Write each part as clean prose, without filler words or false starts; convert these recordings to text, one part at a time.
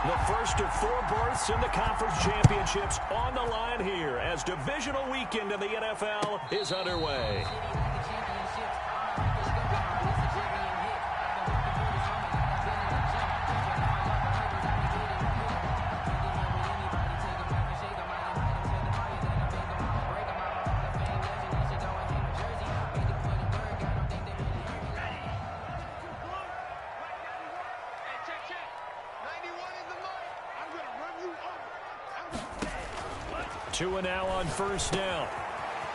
The first of 4 berths in the conference championships on the line here as divisional weekend in the NFL is underway. Two and now on first down.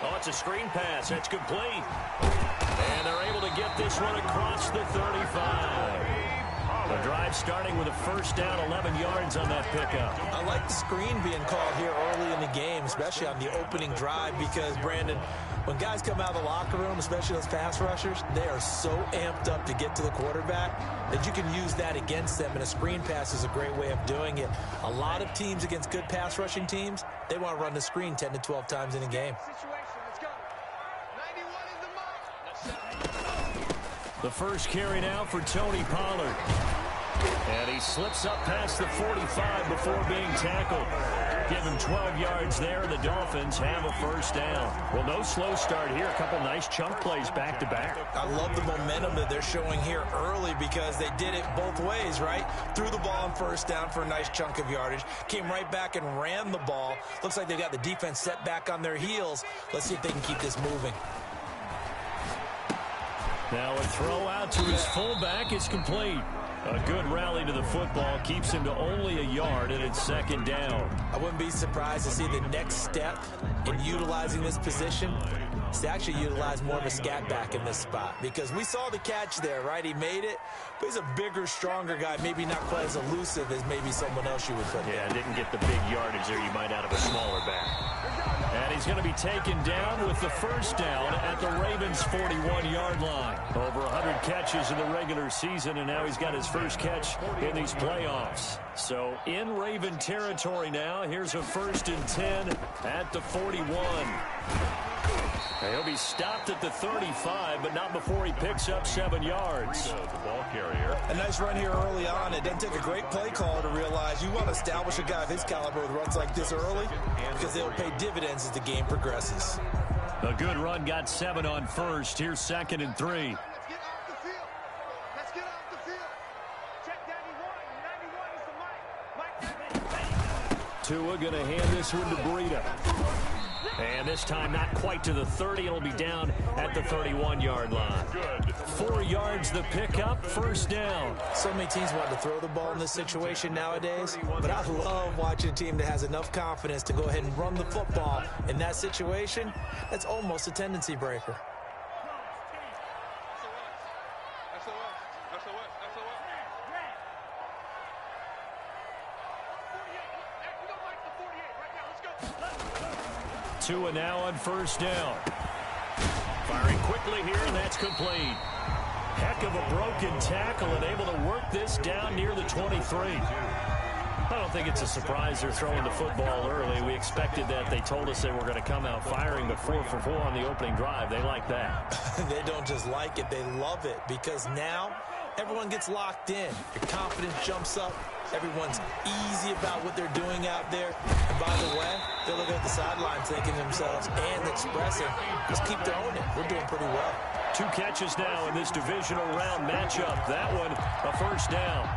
Oh, it's a screen pass. That's complete. And they're able to get this one across the 35. The drive starting with a first down, 11 yards on that pickup. I like the screen being called here early in the game, especially on the opening drive, because, Brandon, when guys come out of the locker room, especially those pass rushers, they are so amped up to get to the quarterback that you can use that against them, and a screen pass is a great way of doing it. A lot of teams against good pass rushing teams, they want to run the screen 10 to 12 times in a game. The first carry now for Tony Pollard. And he slips up past the 45 before being tackled. Give him 12 yards there, and the Dolphins have a first down. Well, no slow start here. A couple nice chunk plays back-to-back. I love the momentum that they're showing here early because they did it both ways, right? Threw the ball on first down for a nice chunk of yardage. Came right back and ran the ball. Looks like they've got the defense set back on their heels. Let's see if they can keep this moving. Now a throw out to his fullback is complete. A good rally to the football keeps him to only a yard, and it's second down. I wouldn't be surprised to see the next step in utilizing this position is to actually utilize more of a scat back in this spot, because we saw the catch there, right? He made it, but he's a bigger, stronger guy, maybe not quite as elusive as maybe someone else you would put there. Yeah, didn't get the big yardage there you might out of a smaller back. And he's going to be taken down with the first down at the Ravens' 41-yard line. Over 100 catches in the regular season, and now he's got his first catch in these playoffs. So in Raven territory now. Here's a 1st and 10 at the 41. He'll be stopped at the 35, but not before he picks up 7 yards. The ball carrier. A nice run here early on. It doesn't take a great play caller to realize you want to establish a guy of his caliber with runs like this early, because they'll pay dividends as the game progresses. A good run, got 7 on first. Here's 2nd and 3. Tua going to hand this one to Breida. And this time not quite to the 30. It'll be down at the 31-yard line. 4 yards the pickup, first down. So many teams want to throw the ball in this situation nowadays, but I love watching a team that has enough confidence to go ahead and run the football in that situation. That's almost a tendency breaker. Tua now on first down. Firing quickly here, and that's complete. Heck of a broken tackle and able to work this down near the 23. I don't think it's a surprise they're throwing the football early. We expected that. They told us they were going to come out firing, but 4 for 4 on the opening drive. They like that. They don't just like it, they love it, because now everyone gets locked in. Your confidence jumps up. Everyone's easy about what they're doing out there. And by the way, they're looking at the sidelines thinking to themselves and expressing, just keep throwing it. We're doing pretty well. 2 catches now in this divisional round matchup. That one, a first down.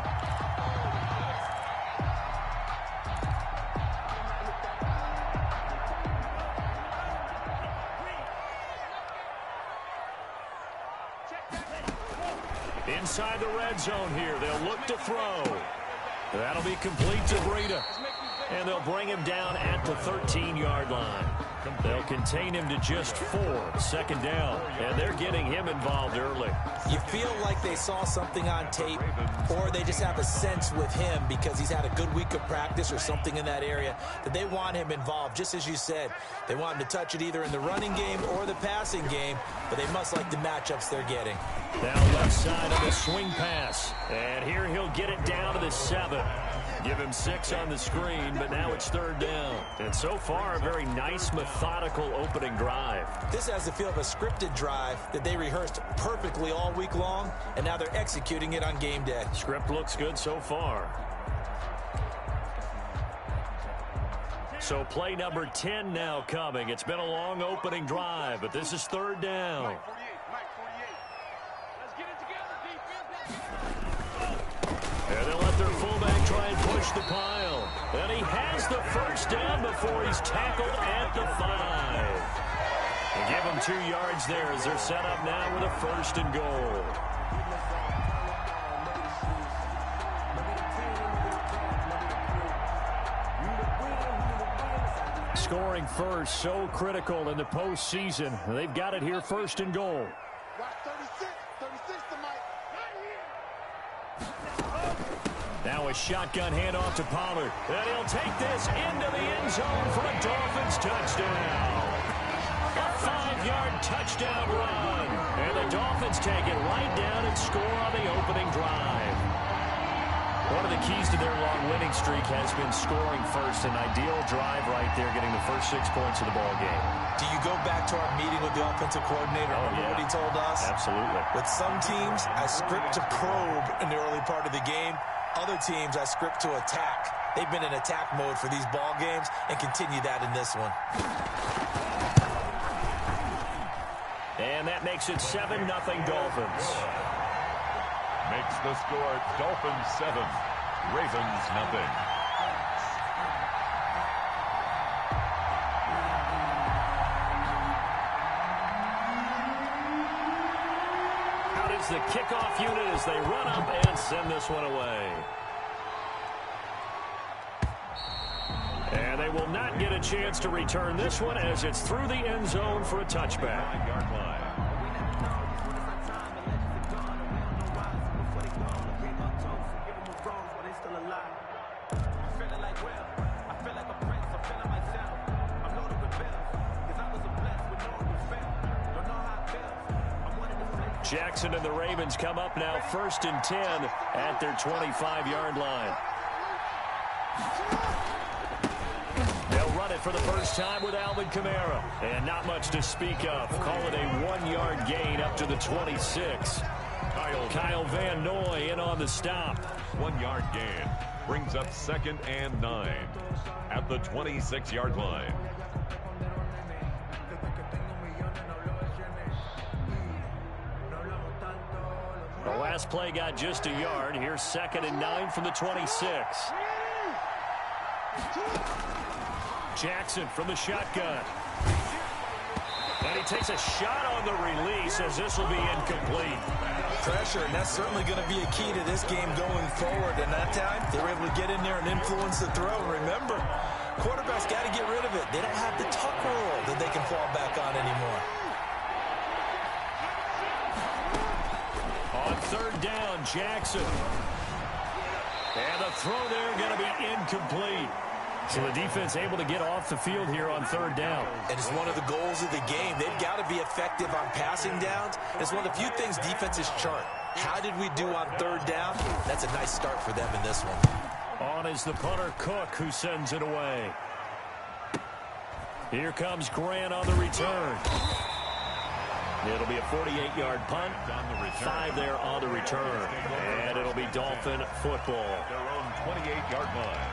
Inside the red zone here. They'll look to throw. That'll be complete to Breida. And they'll bring him down at the 13-yard line. They'll contain him to just 4. Second down. And they're getting him involved early. You feel like they saw something on tape, or they just have a sense with him because he's had a good week of practice or something in that area that they want him involved. Just as you said, they want him to touch it either in the running game or the passing game, but they must like the matchups they're getting. Now left side of the swing pass. And here he'll get it down to the 7. Give him 6 on the screen, but now it's 3rd down. And so far, a very nice, methodical opening drive. This has the feel of a scripted drive that they rehearsed perfectly all week long, and now they're executing it on game day. Script looks good so far. So play number 10 now coming. It's been a long opening drive, but this is third down. And they'll let their fullback try and push the pile. And he has the first down before he's tackled at the 5. And give them 2 yards there as they're set up now with a first and goal. Scoring first, so critical in the postseason. They've got it here, first and goal. Now a shotgun handoff to Pollard. And he'll take this into the end zone for a Dolphins touchdown. A 5-yard touchdown run. And the Dolphins take it right down and score on the opening drive. One of the keys to their long winning streak has been scoring first. An ideal drive right there, getting the first 6 points of the ball game. Do you go back to our meeting with the offensive coordinator? Remember what he told us? Absolutely. With some teams, I script to probe in the early part of the game. Other teams, I script to attack. They've been in attack mode for these ball games and continue that in this one. And that makes it 7-0 Dolphins. Makes the score Dolphins 7, Ravens 0. Out is the kickoff unit as they run up and send this one away. And they will not get a chance to return this one as it's through the end zone for a touchback. 9-yard line. Jackson and the Ravens come up now, 1st and 10 at their 25-yard line. They'll run it for the first time with Alvin Kamara. And not much to speak of. Call it a 1-yard gain up to the 26. Kyle Van Noy in on the stop. 1-yard gain brings up 2nd and 9 at the 26-yard line. The last play got just a yard. Here's 2nd and 9 from the 26. Jackson from the shotgun. And he takes a shot on the release as this will be incomplete. Pressure, and that's certainly going to be a key to this game going forward. And that time, they were able to get in there and influence the throw. Remember, quarterbacks got to get rid of it. They don't have the tuck rule that they can fall back on anymore. On 3rd down, Jackson. And the throw there going to be incomplete. So the defense able to get off the field here on 3rd down. And it's one of the goals of the game. They've got to be effective on passing downs. It's one of the few things defenses chart. How did we do on 3rd down? That's a nice start for them in this one. On is the punter, Cook, who sends it away. Here comes Grant on the return. It'll be a 48-yard punt. 5 there on the return. And it'll be Dolphin football. Their own 28-yard line.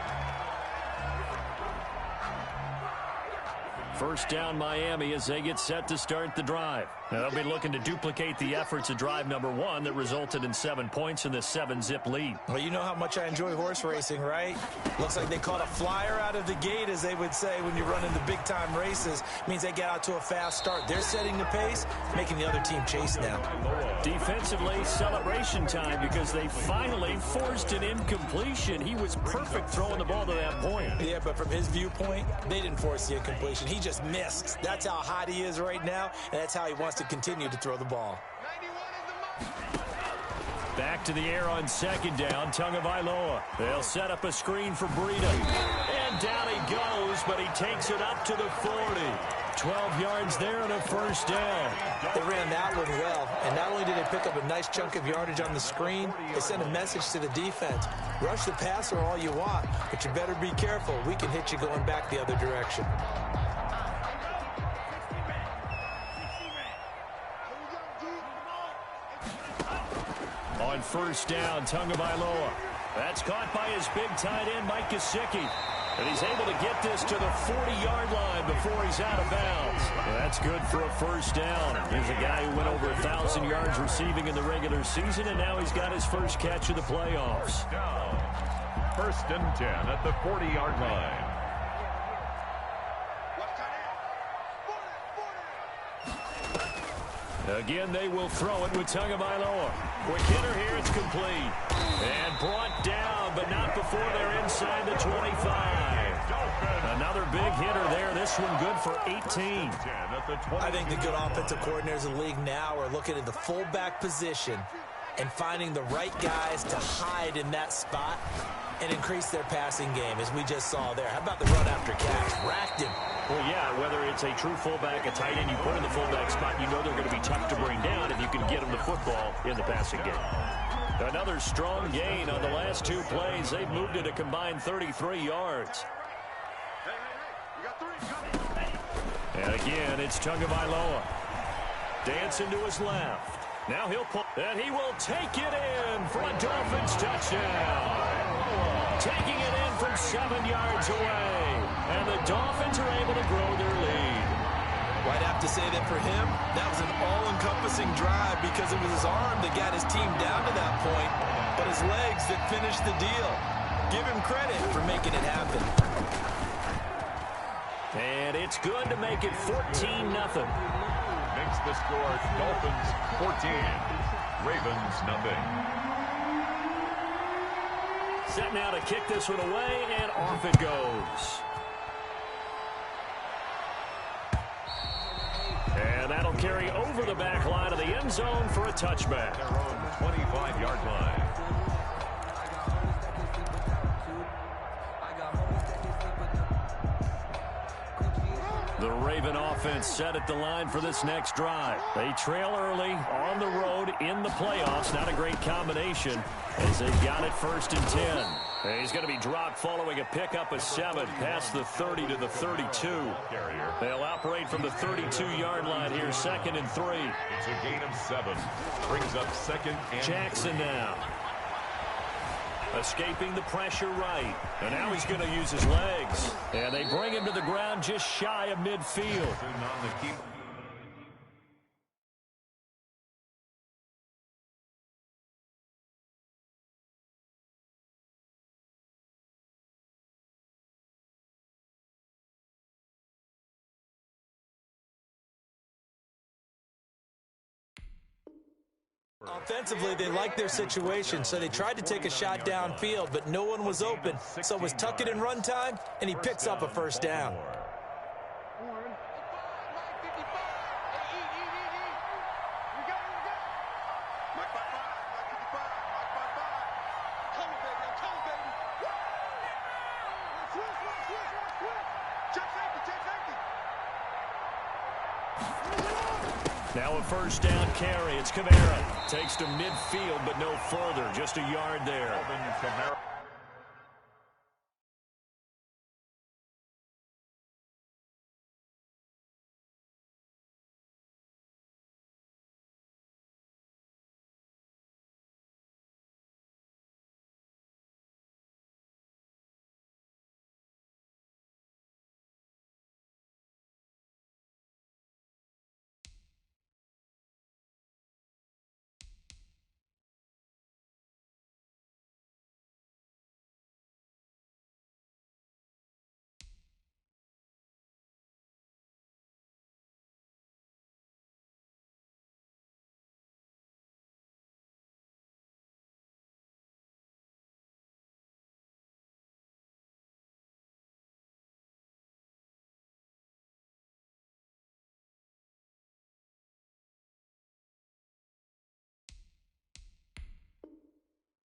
1st down Miami as they get set to start the drive. Now they'll be looking to duplicate the efforts of drive number 1 that resulted in 7 points in this 7-zip lead. Well, you know how much I enjoy horse racing, right? Looks like they caught a flyer out of the gate, as they would say when you run into big-time races. Means they get out to a fast start. They're setting the pace, making the other team chase now. Defensively, celebration time because they finally forced an incompletion. He was perfect throwing the ball to that point. Yeah, but from his viewpoint, they didn't force the incompletion. He just missed. That's how hot he is right now, and that's how he wants to continue to throw the ball. Back to the air on 2nd down, Tagovailoa. They'll set up a screen for Breida. And down he goes, but he takes it up to the 40. 12 yards there and a 1st down. They ran that one well, and not only did they pick up a nice chunk of yardage on the screen, they sent a message to the defense. Rush the passer all you want, but you better be careful. We can hit you going back the other direction. On 1st down, Tagovailoa. That's caught by his big tight end, Mike Gesicki. And he's able to get this to the 40-yard line before he's out of bounds. Well, that's good for a first down. Here's a guy who went over 1,000 yards receiving in the regular season, and now he's got his first catch of the playoffs. First and 10 at the 40-yard line. Again, they will throw it with Tagovailoa. Quick hitter here, it's complete. And brought down, but not before they're inside the 25. Another big hitter there. This one good for 18. I think the good offensive coordinators in the league now are looking at the fullback position and finding the right guys to hide in that spot and increase their passing game, as we just saw there. How about the run after catch? Racked him. Well, yeah, whether it's a true fullback, a tight end, you put in the fullback spot, you know they're going to be tough to bring down if you can get them the football in the passing game. Another strong gain on the last two plays. They've moved it a combined 33 yards. And again, it's Tagovailoa. Dancing to his left. Now he'll pull, and he will take it in for a Dolphins touchdown. Taking it in from 7 yards away. And the Dolphins are able to grow their lead. Well, I'd have to say that for him, that was an all-encompassing drive because it was his arm that got his team down to that point, but his legs that finished the deal. Give him credit for making it happen. And it's good to make it 14-0. Makes the score Dolphins 14, Ravens nothing. Set now to kick this one away, and off it goes. And that'll carry over the back line of the end zone for a touchback. Their own 25-yard line. The Raven offense set at the line for this next drive. They trail early on the road in the playoffs. Not a great combination as they've got it first and 10. And he's going to be dropped following a pickup of 7 past the 30 to the 32. They'll operate from the 32-yard line here, 2nd and 3. It's a gain of 7. Brings up 2nd and Jackson 3. now. Escaping the pressure right. And now he's going to use his legs. And they bring him to the ground just shy of midfield. Offensively, they liked their situation, so they tried to take a shot downfield, but no one was open. So it was tuck it in run time, and he picks up a first down. Now a first down carry. It's Kamara. Takes to midfield, but no further. Just a yard there.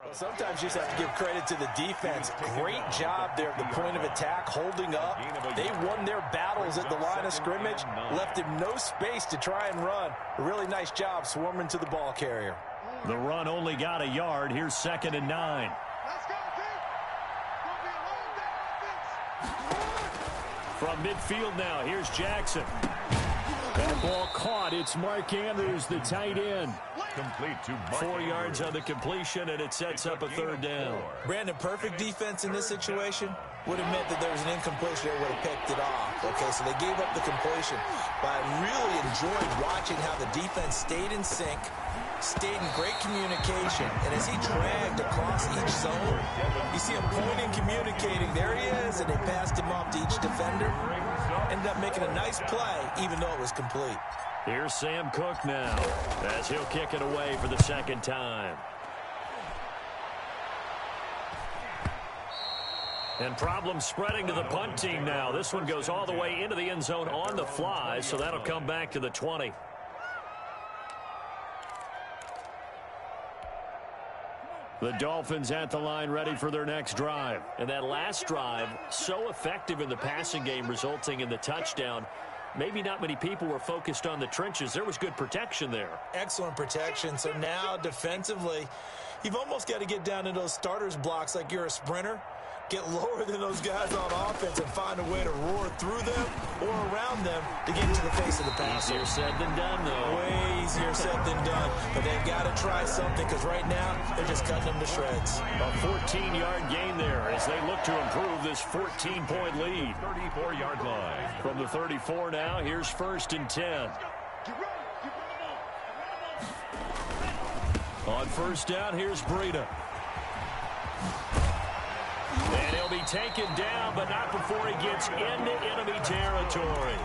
Well, sometimes you just have to give credit to the defense. Great job there at the point of attack, holding up. They won their battles at the line of scrimmage, left him no space to try and run. A really nice job swarming to the ball carrier. The run only got a yard. Here's 2nd and 9. From midfield now, here's Jackson. That ball caught. It's Mark Andrews, the tight end. Complete to Mark 4 yards Andrews. on the completion, and it sets up a third down. Brandon, perfect defense in this situation would have meant that there was an incompletion that would have picked it off. Okay, so they gave up the completion. But I really enjoyed watching how the defense stayed in sync, stayed in great communication, and as he dragged across each zone, you see him pointing, communicating. There he is, and they passed him off to each defender. Ended up making a nice play, even though it was complete. Here's Sam Cook now, as he'll kick it away for the second time. And problems spreading to the punt team now. This one goes all the way into the end zone on the fly, so that'll come back to the 20. The Dolphins at the line ready for their next drive. And that last drive, so effective in the passing game, resulting in the touchdown. Maybe not many people were focused on the trenches. There was good protection there. Excellent protection. So now defensively, you've almost got to get down to those starters blocks like you're a sprinter. Get lower than those guys on offense and find a way to roar through them or around them to get into the face of the passer. Easier said than done, though. Way easier said than done. But they've got to try something because right now they're just cutting them to shreds. A 14-yard gain there as they look to improve this 14-point lead. 34-yard line. From the 34 now, here's 1st and 10. On 1st down, here's Breida. And he'll be taken down, but not before he gets into enemy territory.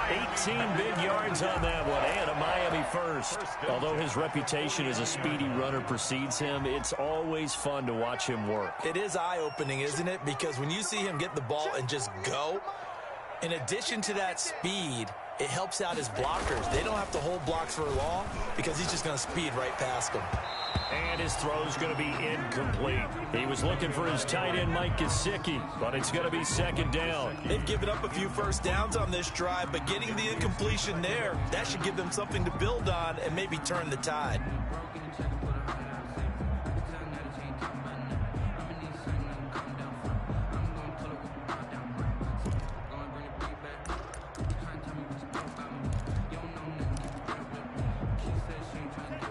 18 big yards on that one, and a Miami first. Although his reputation as a speedy runner precedes him, it's always fun to watch him work. It is eye-opening, isn't it? Because when you see him get the ball and just go, in addition to that speed, it helps out his blockers. They don't have to hold blocks for long because he's just going to speed right past them. And his throw's going to be incomplete. He was looking for his tight end, Mike Gesicki, but it's going to be 2nd down. They've given up a few first downs on this drive, but getting the incompletion there, that should give them something to build on and maybe turn the tide.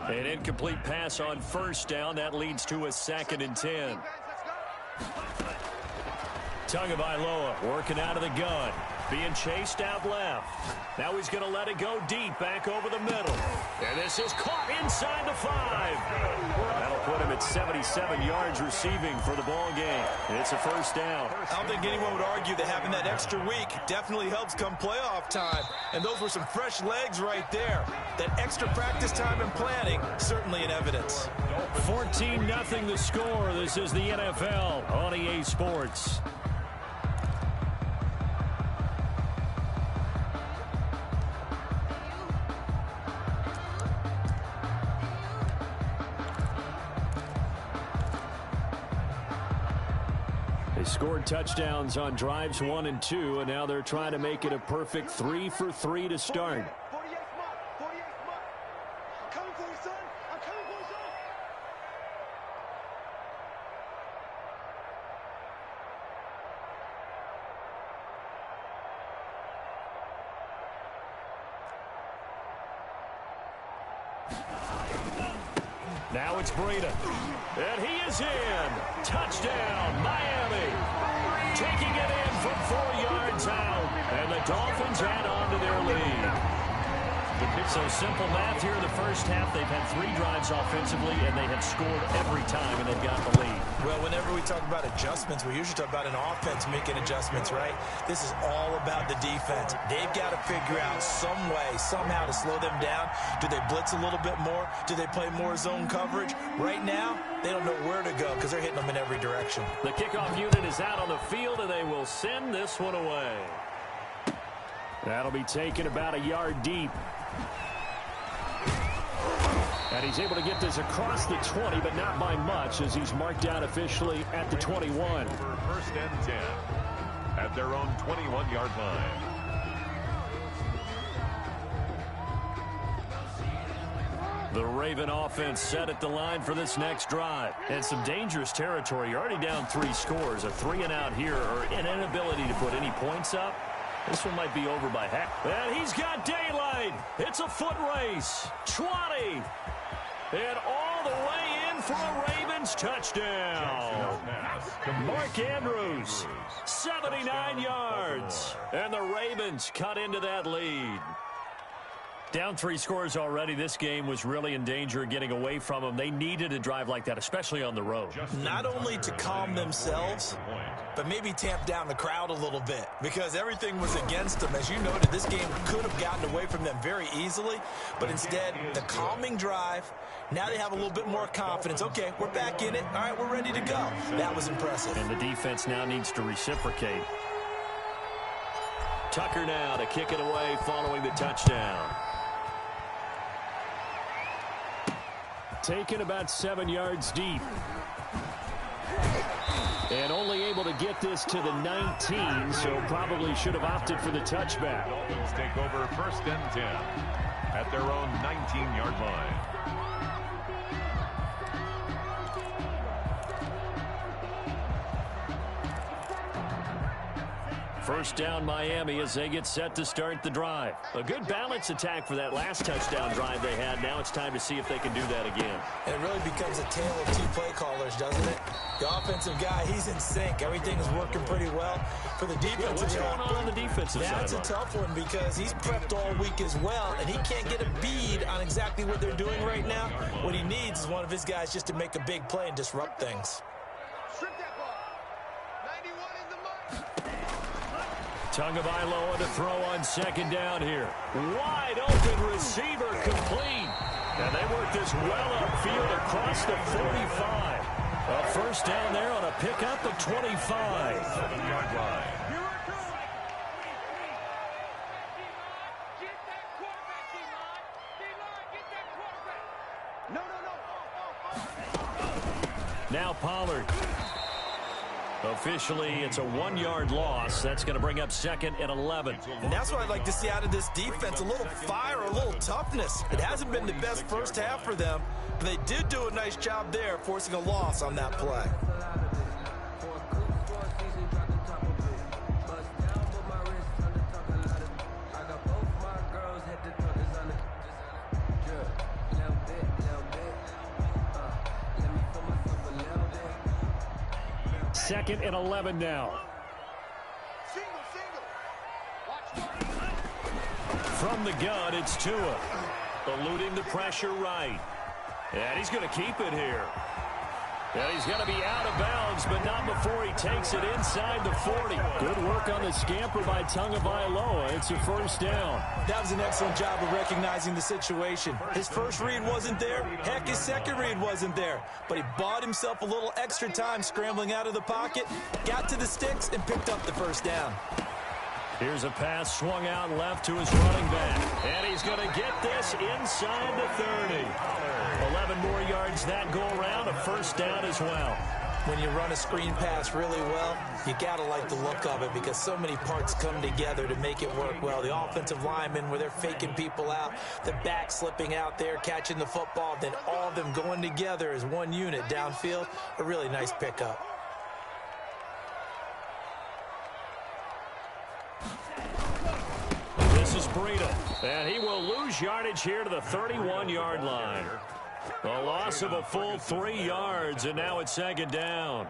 An incomplete pass on 1st down. That leads to a 2nd and 10. Tagovailoa working out of the gun. Being chased out left. Now he's going to let it go deep, back over the middle. And this is caught inside the 5. That'll put him at 77 yards receiving for the ball game. It's a 1st down. I don't think anyone would argue that having that extra week definitely helps come playoff time. And those were some fresh legs right there. That extra practice time and planning, certainly in evidence. 14-0 the score. This is the NFL on EA Sports. They scored touchdowns on drives 1 and 2, and now they're trying to make it a perfect 3 for 3 to start. Now it's Breida. And he is in. Touchdown, Miami. Taking it in from 4 yards out. And the Dolphins add on to their lead. So simple math here in the first half. They've had 3 drives offensively, and they have scored every time, and they've got the lead. Well, whenever we talk about adjustments, we usually talk about an offense making adjustments, right? This is all about the defense. They've got to figure out some way, somehow to slow them down. Do they blitz a little bit more? Do they play more zone coverage? Right now, they don't know where to go because they're hitting them in every direction. The kickoff unit is out on the field, and they will send this one away. That'll be taken about a yard deep. And he's able to get this across the 20, but not by much, as he's marked out officially at the 21. Over 1st and 10 at their own 21-yard line. The Raven offense set at the line for this next drive. And some dangerous territory. You're already down 3 scores. A 3-and-out here, or an inability to put any points up, This one might be over by half. And he's got daylight. It's a foot race. 20. And all the way in for a Ravens touchdown. Mark Andrews, 79 yards. And the Ravens cut into that lead. Down 3 scores already. This game was really in danger of getting away from them. They needed a drive like that, especially on the road. Not only to calm themselves, but maybe tamp down the crowd a little bit because everything was against them. As you noted, this game could have gotten away from them very easily, but instead, the calming drive, now they have a little bit more confidence. Okay, we're back in it. All right, we're ready to go. That was impressive. And the defense now needs to reciprocate. Tucker now to kick it away following the touchdown. Taken about 7 yards deep. And only able to get this to the 19, so probably should have opted for the touchback. Dolphins take over 1st and 10 at their own 19-yard line. First down Miami as they get set to start the drive. A good balance attack for that last touchdown drive they had. Now it's time to see if they can do that again. And it really becomes a tale of 2 play callers, doesn't it? The offensive guy, he's in sync. Everything is working pretty well. For the defensive what's going on the defensive side? That's a tough one because he's prepped all week as well, and he can't get a bead on exactly what they're doing right now. What he needs is one of his guys just to make a big play and disrupt things. Tagovailoa to throw on 2nd down here. Wide open receiver complete. And they work this well upfield across the 45. A first down there on a pickup of 25. 7-yard line. Now Pollard. Officially, it's a 1-yard loss. That's going to bring up 2nd and 11. And that's what I'd like to see out of this defense, a little fire, a little toughness. It hasn't been the best first half for them, but they did do a nice job there, forcing a loss on that play. Second and 11 now. From the gun, it's Tua. Eluding the pressure right. And he's going to keep it here. And he's going to be out of bounds, but not before he takes it inside the 40. Good work on the scamper by Tagovailoa. It's a first down. That was an excellent job of recognizing the situation. His first read wasn't there. Heck, his second read wasn't there. But he bought himself a little extra time scrambling out of the pocket, got to the sticks, and picked up the first down. Here's a pass swung out left to his running back. And he's going to get this inside the 30. 11 more yards that go around, a first down as well. When you run a screen pass really well, you got to like the look of it because so many parts come together to make it work well. The offensive linemen, where they're faking people out, the back slipping out there, catching the football, then all of them going together as one unit downfield. A really nice pickup. This is Breida, and he will lose yardage here to the 31-yard line. A loss of a full 3 yards, and now it's 2nd down.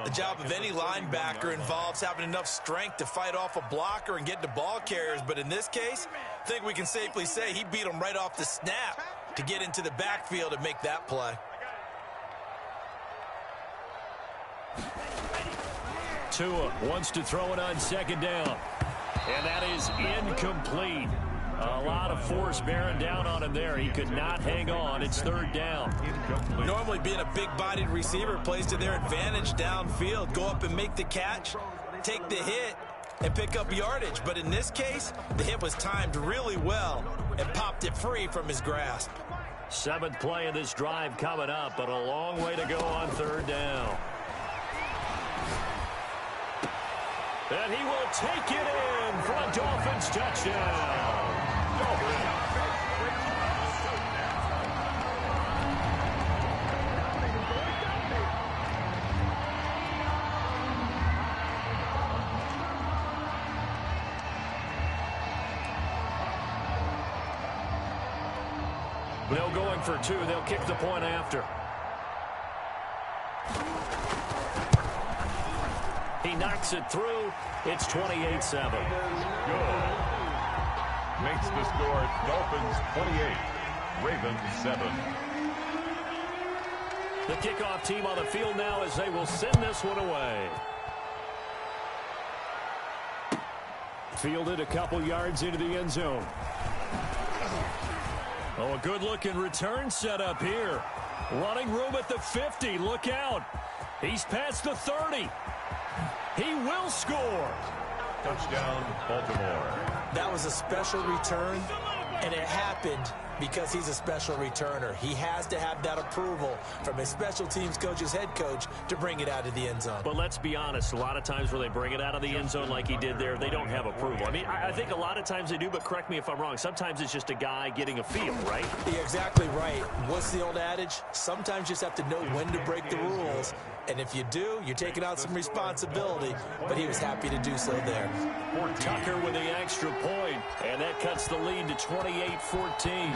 The job of any linebacker involves having enough strength to fight off a blocker and get to ball carriers, but in this case, I think we can safely say he beat him right off the snap to get into the backfield and make that play. Tua wants to throw it on 2nd down, and that is incomplete. A lot of force bearing down on him there. He could not hang on. It's 3rd down. Normally being a big-bodied receiver plays to their advantage downfield. Go up and make the catch, take the hit, and pick up yardage. But in this case, the hit was timed really well and popped it free from his grasp. 7th play of this drive coming up, but a long way to go on 3rd down. And he will take it in for a Dolphins touchdown. No going for two. They'll kick the point after. He knocks it through. It's 28-7. Good. Makes the score Dolphins 28, Ravens 7. The kickoff team on the field now as they will send this one away. Fielded a couple yards into the end zone. Oh, a good-looking return set up here. Running room at the 50. Look out. He's past the 30. He will score. Touchdown, Baltimore. That was a special return, and it happened because he's a special returner. He has to have that approval from his special teams coach's head coach to bring it out of the end zone. But let's be honest, a lot of times where they bring it out of the end zone like he did there, they don't have approval. I mean, I think a lot of times they do, but correct me if I'm wrong. Sometimes it's just a guy getting a feel, right? You're exactly right. What's the old adage? Sometimes you just have to know when to break the rules. And if you do, you're taking out some responsibility. But he was happy to do so there. Tucker with the extra point, and that cuts the lead to 28-14.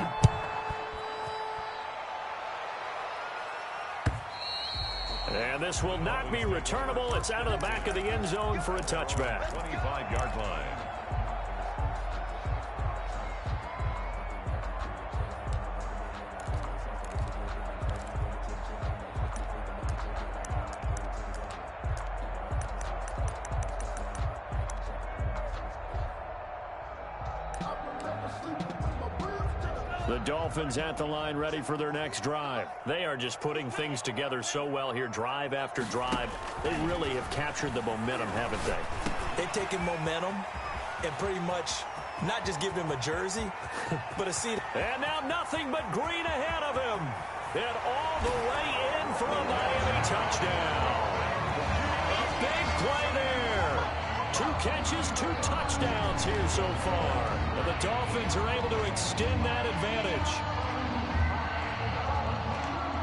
And this will not be returnable. It's out of the back of the end zone for a touchback. 25-yard line. The Dolphins at the line ready for their next drive. They are just putting things together so well here, drive after drive. They really have captured the momentum, haven't they? They've taken momentum and pretty much not just given him a jersey, but a seat. And now nothing but green ahead of him. And all the way in for a Miami touchdown. A big play there. 2 catches, 2 touchdowns here so far. And the Dolphins are able to extend that advantage.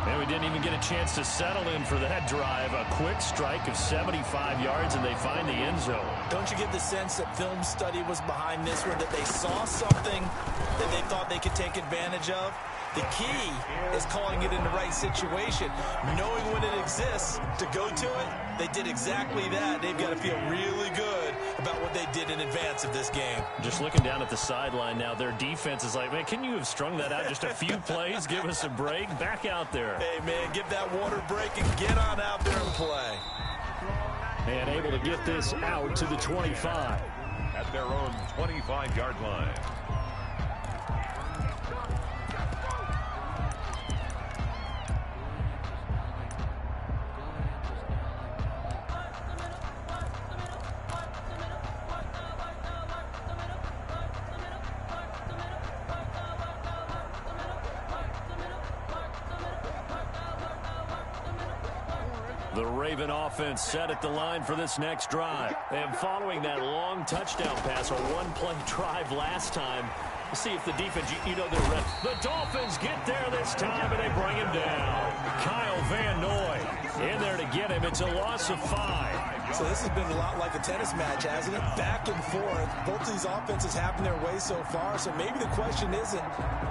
And we didn't even get a chance to settle in for that drive. A quick strike of 75 yards, and they find the end zone. Don't you get the sense that film study was behind this one, that they saw something that they thought they could take advantage of? The key is calling it in the right situation, knowing when it exists to go to it. They did exactly that. They've got to feel really good about what they did in advance of this game. Just looking down at the sideline now, their defense is like, man, can you have strung that out just a few plays? Give us a break. Back out there. Hey, man, give that water break and get on out there and play. And able to get this out to the 25. At their own 25-yard line. The Raven offense set at the line for this next drive. And following that long touchdown pass, a one-play drive last time, see if the defense, you know they're ready. The Dolphins get there this time, and they bring him down. Kyle Van Noy in there to get him. It's a loss of 5. So this has been a lot like a tennis match, hasn't it? Back and forth. Both these offenses having their way so far. So maybe the question isn't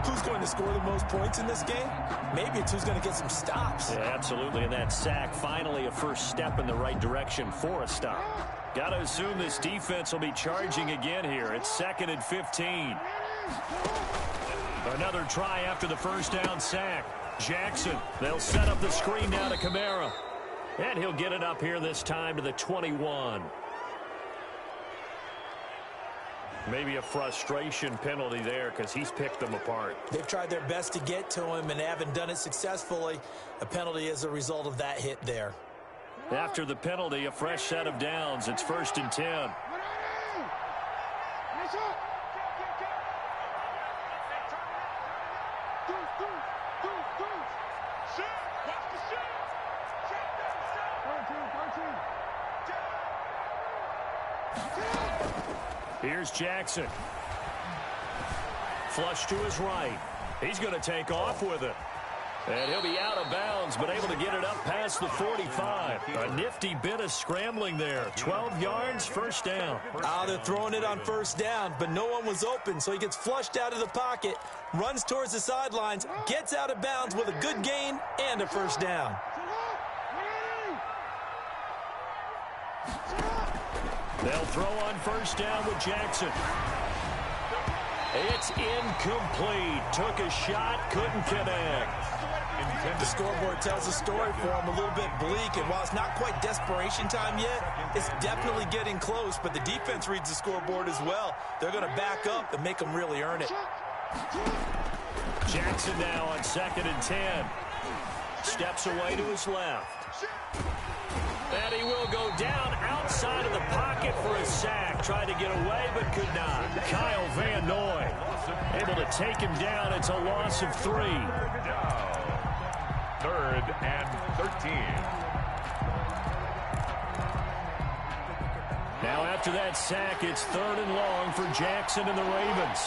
who's going to score the most points in this game. Maybe it's who's going to get some stops. Yeah, absolutely. And that sack, finally a first step in the right direction for a stop. Got to assume this defense will be charging again here. It's 2nd and 15. Another try after the first down sack. Jackson, they'll set up the screen now to Kamara. And he'll get it up here this time to the 21. Maybe a frustration penalty there because he's picked them apart. They've tried their best to get to him and haven't done it successfully. A penalty as a result of that hit there. After the penalty, a fresh set of downs. It's 1st and 10. Here's Jackson. Flush to his right. He's going to take off with it. And he'll be out of bounds, but able to get it up past the 45. A nifty bit of scrambling there. 12 yards, first down. They're throwing it on first down, but no one was open, so he gets flushed out of the pocket, runs towards the sidelines, gets out of bounds with a good gain and a first down. They'll throw on first down with Jackson. It's incomplete. Took a shot, couldn't connect. The scoreboard tells a story for him, a little bit bleak, and while it's not quite desperation time yet, it's definitely getting close, but the defense reads the scoreboard as well. They're going to back up and make them really earn it. Jackson now on 2nd and 10. Steps away to his left. And he will go down outside of the pocket for a sack. Tried to get away, but could not. Kyle Van Noy able to take him down. It's a loss of 3. 3rd and 13. Now after that sack, it's 3rd and long for Jackson and the Ravens.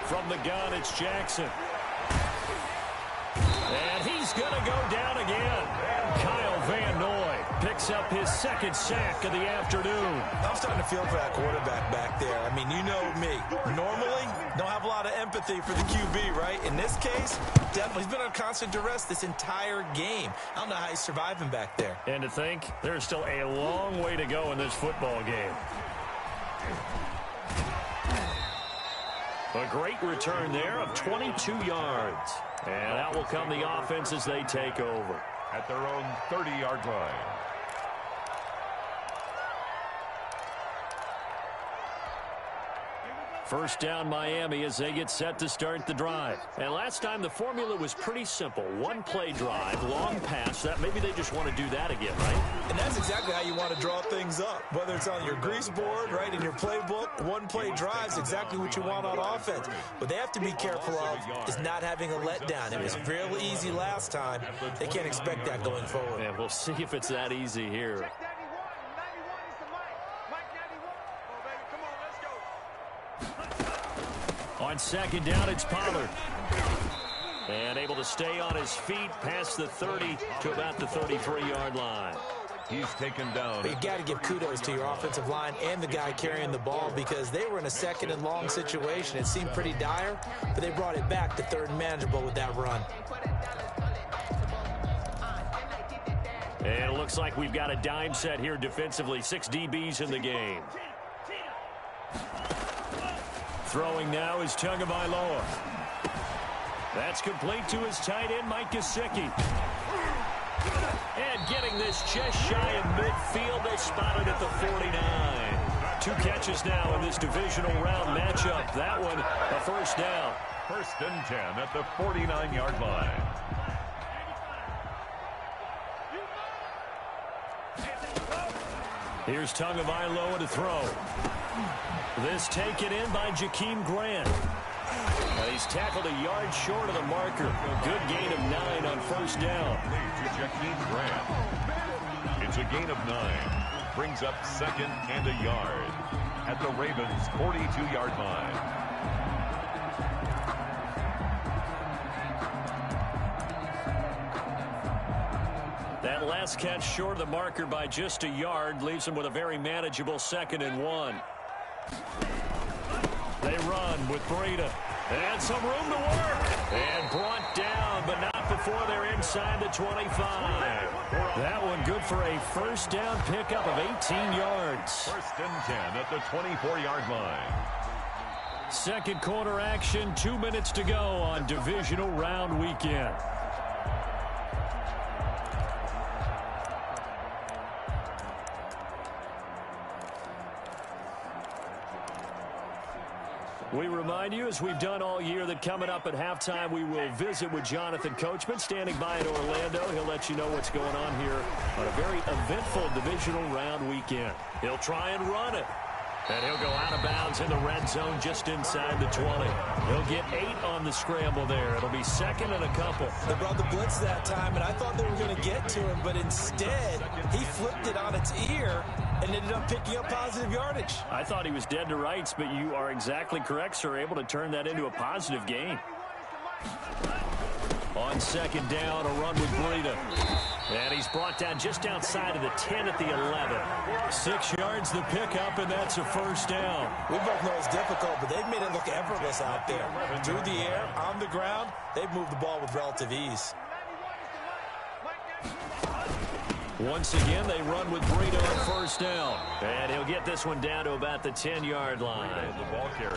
From the gun, it's Jackson. And he's going to go down again. Kyle Van Noy picks up his 2nd sack of the afternoon. I'm starting to feel for that quarterback back there. I mean, you know me. Normally, don't have a lot of empathy for the QB, right? In this case, definitely he's been on constant duress this entire game. I don't know how he's surviving back there. And to think, there's still a long way to go in this football game. A great return there of 22 yards. And out will come the offense as they take over. At their own 30-yard line. First down Miami as they get set to start the drive. And last time the formula was pretty simple. One-play drive, long pass. That maybe they just want to do that again, right? And that's exactly how you want to draw things up. Whether it's on your grease board, right, in your playbook, one-play drives exactly what you want on offense. What they have to be careful of is not having a letdown. It was real easy last time. They can't expect that going forward. And we'll see if it's that easy here. On 2nd down, it's Pollard. And able to stay on his feet past the 30 to about the 33-yard line. He's taken down. But you got to give kudos to your offensive line and the guy carrying the ball because they were in a 2nd and long situation. It seemed pretty dire, but they brought it back to 3rd and manageable with that run. And it looks like we've got a dime set here defensively. 6 DBs in the game. Throwing now is Tagovailoa. That's complete to his tight end, Mike Gesicki. And getting this just shy of midfield, they spotted at the 49. 2 catches now in this divisional round matchup. That one, a first down. 1st and 10 at the 49-yard line. Here's Tagovailoa to throw. This taken in by Jakeem Grant. And he's tackled a yard short of the marker. Good gain of 9 on first down. To Jakeem Grant. It's a gain of 9. Brings up 2nd and a yard at the Ravens' 42-yard line. That last catch short of the marker by just a yard leaves him with a very manageable 2nd and 1. They run with Breida. And some room to work. And brought down, but not before they're inside the 25. That one good for a first down pickup of 18 yards. 1st and 10 at the 24-yard line. 2nd quarter action, 2 minutes to go on divisional round weekend. We remind you, as we've done all year, that coming up at halftime, we will visit with Jonathan Coachman, standing by in Orlando. He'll let you know what's going on here on a very eventful divisional round weekend. He'll try and run it. And he'll go out of bounds in the red zone just inside the 20. He'll get 8 on the scramble there. It'll be second and a couple. They brought the blitz that time, and I thought they were going to get to him, but instead he flipped it on its ear and ended up picking up positive yardage. I thought he was dead to rights, but you are exactly correct, sir. Able to turn that into a positive gain. On second down, a run with Breida. And he's brought down just outside of the 10 at the 11. 6 yards the pickup, and that's a first down. We both know it's difficult, but they've made it look effortless out there. Through the air, on the ground, they've moved the ball with relative ease. Once again, they run with Breida on first down. And he'll get this one down to about the 10-yard line.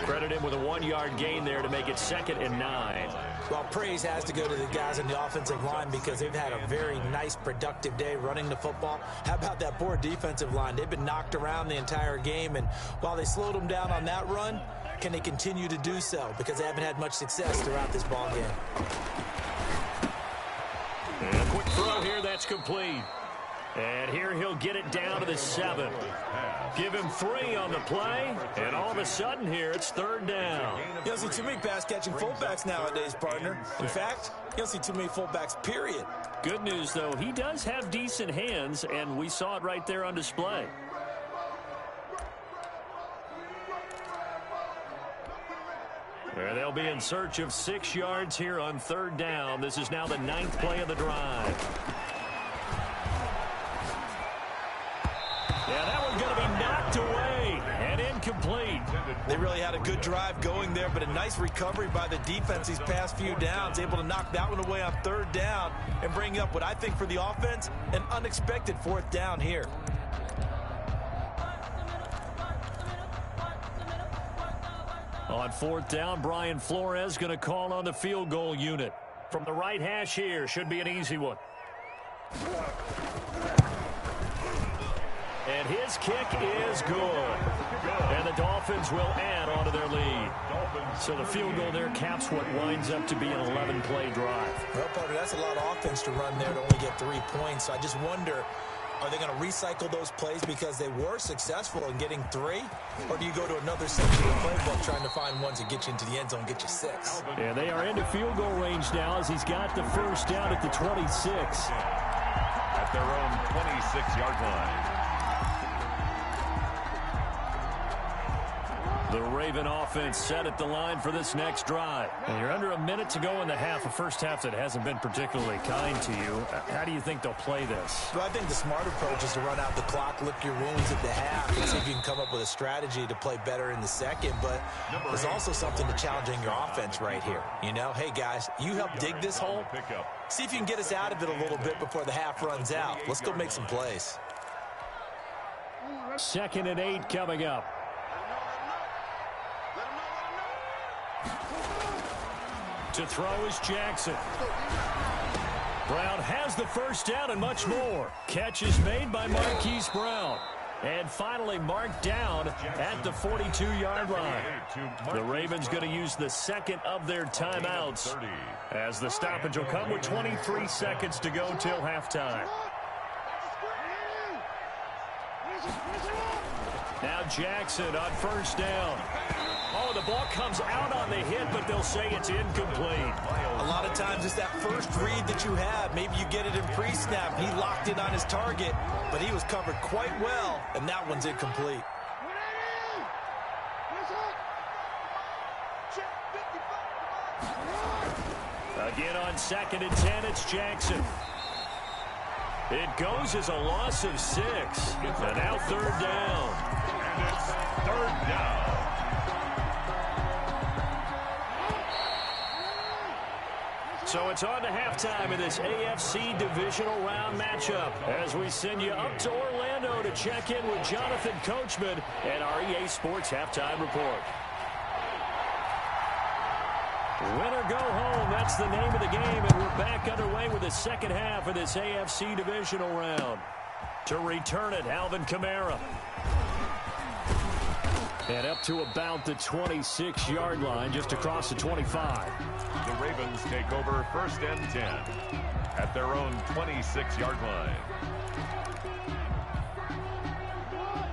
Credit him with a 1-yard gain there to make it second and 9. Well, praise has to go to the guys on the offensive line because they've had a very nice, productive day running the football. How about that poor defensive line? They've been knocked around the entire game, and while they slowed them down on that run, can they continue to do so? Because they haven't had much success throughout this ball game. And a quick throw here, that's complete. And here he'll get it down to the 7. Give him 3 on the play, and all of a sudden here it's third down. You don't see too many pass-catching fullbacks nowadays, partner. In fact, you don't see too many fullbacks, period. Good news, though, he does have decent hands, and we saw it right there on display. And they'll be in search of 6 yards here on third down. This is now the 9th play of the drive. Yeah, that one's going to be knocked away and incomplete. They really had a good drive going there, but a nice recovery by the defense these past few downs, able to knock that one away on third down and bring up what I think for the offense, an unexpected 4th down here. On 4th down, Brian Flores going to call on the field goal unit. From the right hash here, should be an easy one. And his kick is good. And the Dolphins will add on to their lead. So the field goal there caps what winds up to be an 11-play drive. Well, partner, that's a lot of offense to run there to only get 3 points. So I just wonder, are they going to recycle those plays because they were successful in getting 3? Or do you go to another section of the playbook trying to find ones that get you into the end zone and get you 6? And they are into field goal range now as he's got the first down at the 26. At their own 26-yard line. The Raven offense set at the line for this next drive. And you're under a minute to go in the half, a first half that hasn't been particularly kind to you. How do you think they'll play this? Well, I think the smart approach is to run out the clock, lick your wounds at the half, and see if you can come up with a strategy to play better in the second. But there's also something to challenging your offense right here. You know, hey, guys, you help dig this hole. See if you can get us out of it a little bit before the half runs out. Let's go make some plays. 2nd and 8 coming up. To throw is Jackson. Brown has the first down and much more. Catch is made by Marquise Brown. And finally marked down at the 42-yard line. The Ravens going to use the second of their timeouts as the stoppage will come with 23 seconds to go till halftime. Now Jackson on first down. Oh, the ball comes out on the hit, but they'll say it's incomplete. A lot of times it's that first read that you have. Maybe you get it in pre-snap. He locked in on his target, but he was covered quite well, and that one's incomplete. Again on 2nd and 10, it's Jackson. It goes as a loss of 6. And now third down. And it's third down. So it's on to halftime in this AFC divisional round matchup as we send you up to Orlando to check in with Jonathan Coachman and our EA Sports Halftime Report. Win or go home, that's the name of the game, and we're back underway with the second half of this AFC divisional round. To return it, Alvin Kamara. And up to about the 26-yard line, just across the 25. The Ravens take over 1st and 10 at their own 26-yard line.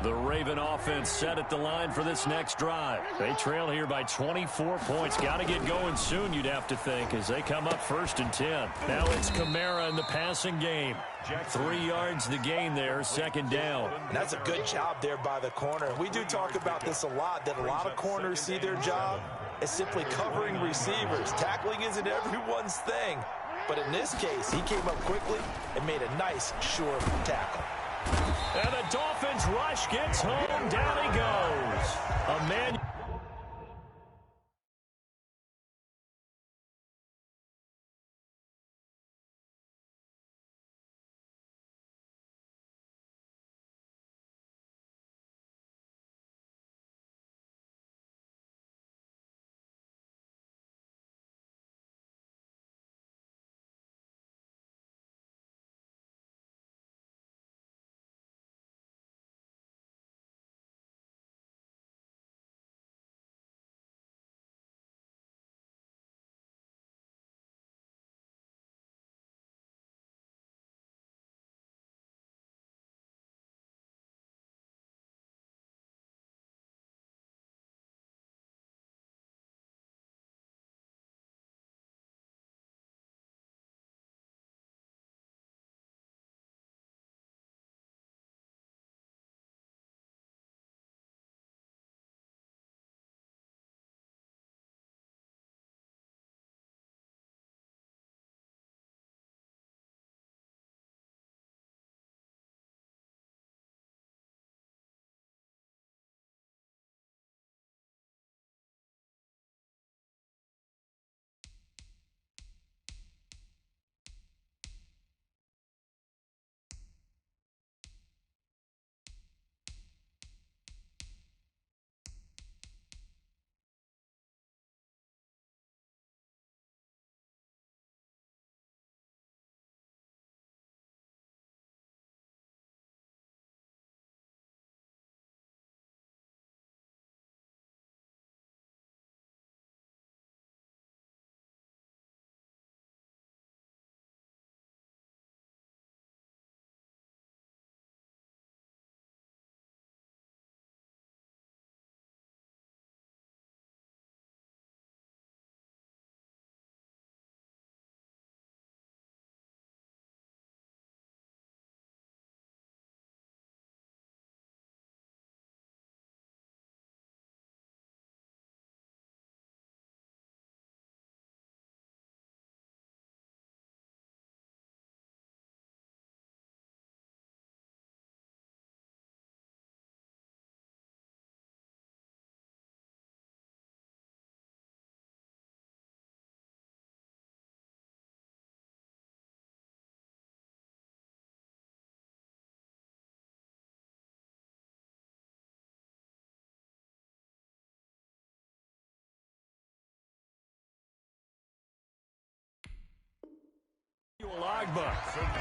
The Raven offense set at the line for this next drive. They trail here by 24 points. Got to get going soon, you'd have to think, as they come up 1st and 10. Now it's Kamara in the passing game. 3 yards the gain there, 2nd down. And that's a good job there by the corner. We do talk about this a lot, that a lot of corners see their job as simply covering receivers. Tackling isn't everyone's thing. But in this case, he came up quickly and made a nice, sure tackle. And the Dolphins rush gets home. Down he goes. A man.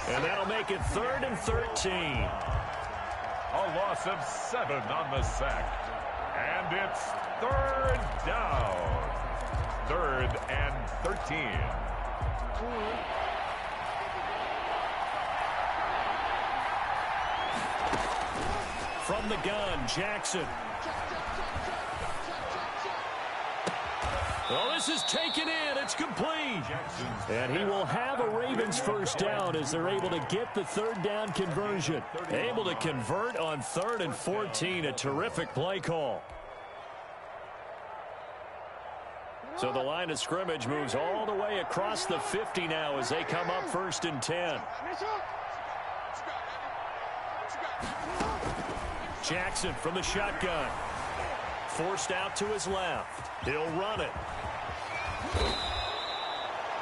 And that'll make it 3rd and 13. A loss of 7 on the sack. And it's 3rd down. 3rd and 13. From the gun, Jackson. Well, this is taken in. It's complete. And he will have a Ravens 1st down as they're able to get the 3rd down conversion. Able to convert on 3rd and 14. A terrific play call. So the line of scrimmage moves all the way across the 50 now as they come up 1st and 10. Jackson from the shotgun. Forced out to his left. He'll run it.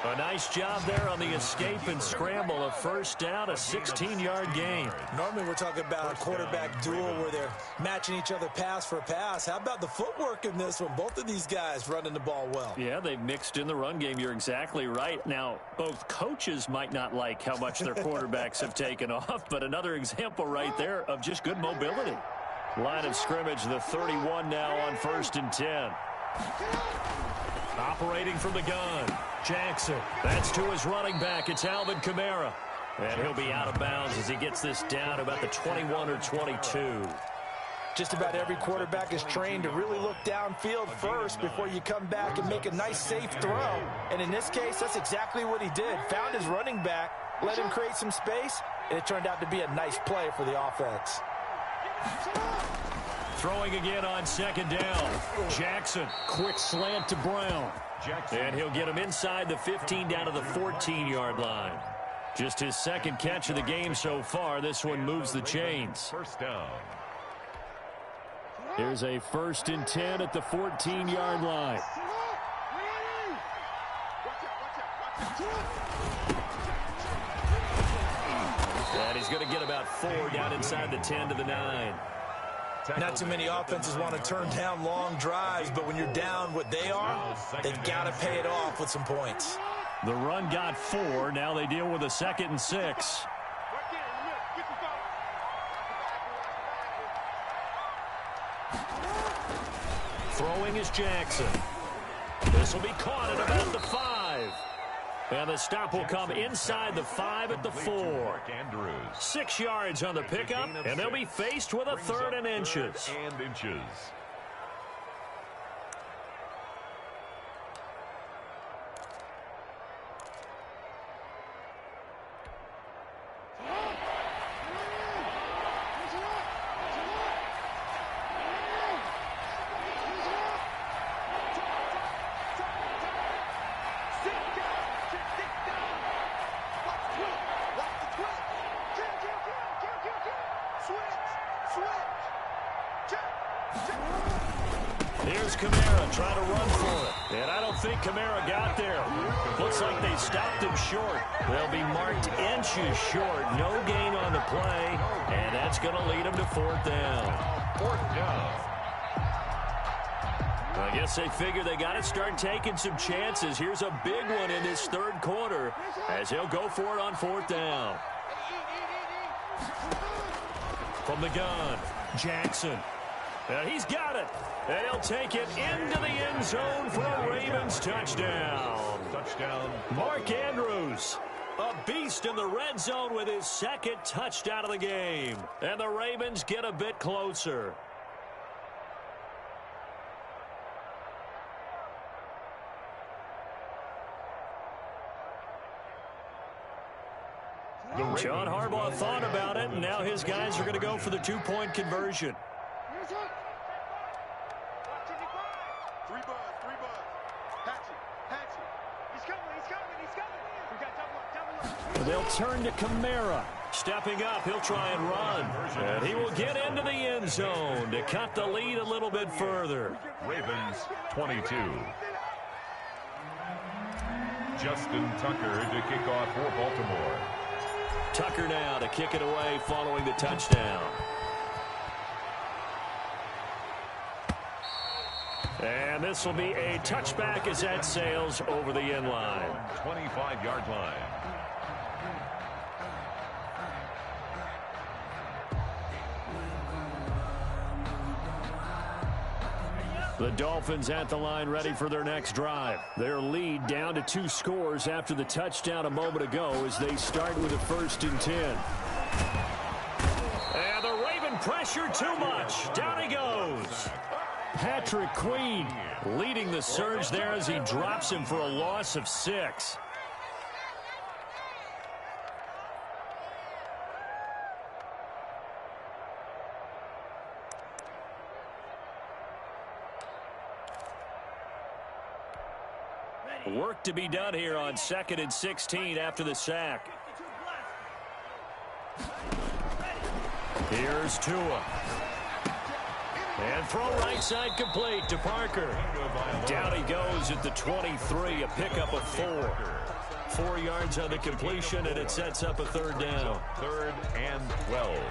A nice job there on the escape and scramble. A 1st down, a 16-yard gain. Normally we're talking about a quarterback duel where they're matching each other pass for pass. How about the footwork in this one? Both of these guys running the ball well. Yeah, they've mixed in the run game. You're exactly right. Now, both coaches might not like how much their quarterbacks have taken off, but another example right there of just good mobility. Line of scrimmage, the 31 now on 1st and 10. Operating from the gun, Jackson. That's to his running back. It's Alvin Kamara. And he'll be out of bounds as he gets this down about the 21 or 22. Just about every quarterback is trained to really look downfield first before you come back and make a nice, safe throw. And in this case, that's exactly what he did. Found his running back, let him create some space, and it turned out to be a nice play for the offense. Throwing again on second down. Jackson, quick slant to Brown. And he'll get him inside the 15 down to the 14-yard line. Just his second catch of the game so far. This one moves the chains. First down. Here's a 1st and 10 at the 14-yard line. And he's going to get about 4 down inside the 10 to the 9. Not too many offenses want to turn down long drives, but when you're down what they are, they've got to pay it off with some points. The run got 4. Now they deal with a 2nd and 6. Throwing is Jackson. This will be caught at about the 5. And the stop will come inside the 5 at the 4. 6 yards on the pickup, and they'll be faced with a 3rd and inches. Here's Kamara trying to run for it. And I don't think Kamara got there. Looks like they stopped him short. They'll be marked inches short. No gain on the play. And that's going to lead them to 4th down. 4th down. I guess they figure they got to start taking some chances. Here's a big one in this 3rd quarter as he'll go for it on 4th down. From the gun, Jackson. He's got it. And he'll take it into the end zone for a Ravens touchdown. Mark Andrews, a beast in the red zone with his 2nd touchdown of the game. And the Ravens get a bit closer. John Harbaugh thought about it, and now his guys are going to go for the 2-point conversion. They'll turn to Kamara. Stepping up, he'll try and run. And he will get into the end zone to cut the lead a little bit further. Ravens 22. Justin Tucker to kick off for Baltimore. Tucker now to kick it away following the touchdown. And this will be a touchback as that sails over the end line. 25-yard line. The Dolphins at the line ready for their next drive. Their lead down to 2 scores after the touchdown a moment ago as they start with a 1st and 10. And the Raven pressure too much. Down he goes. Patrick Queen leading the surge there as he drops him for a loss of 6. Work to be done here on 2nd and 16 after the sack. Here's Tua. And throw right side complete to Parker. Down he goes at the 23, a pickup of 4. 4 yards on the completion, and it sets up a 3rd down. 3rd and 12.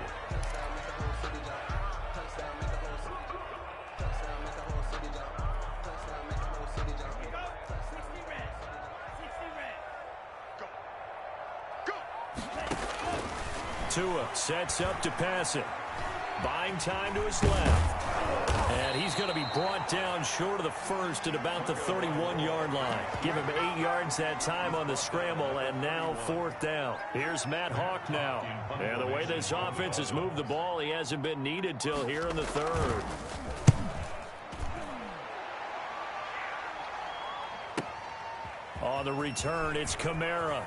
Tua sets up to pass it. Buying time to his left. And he's going to be brought down short of the first at about the 31-yard line. Give him 8 yards that time on the scramble, and now 4th down. Here's Matt Hawk now. And the way this offense has moved the ball, he hasn't been needed till here in the 3rd. On the return, it's Kamara.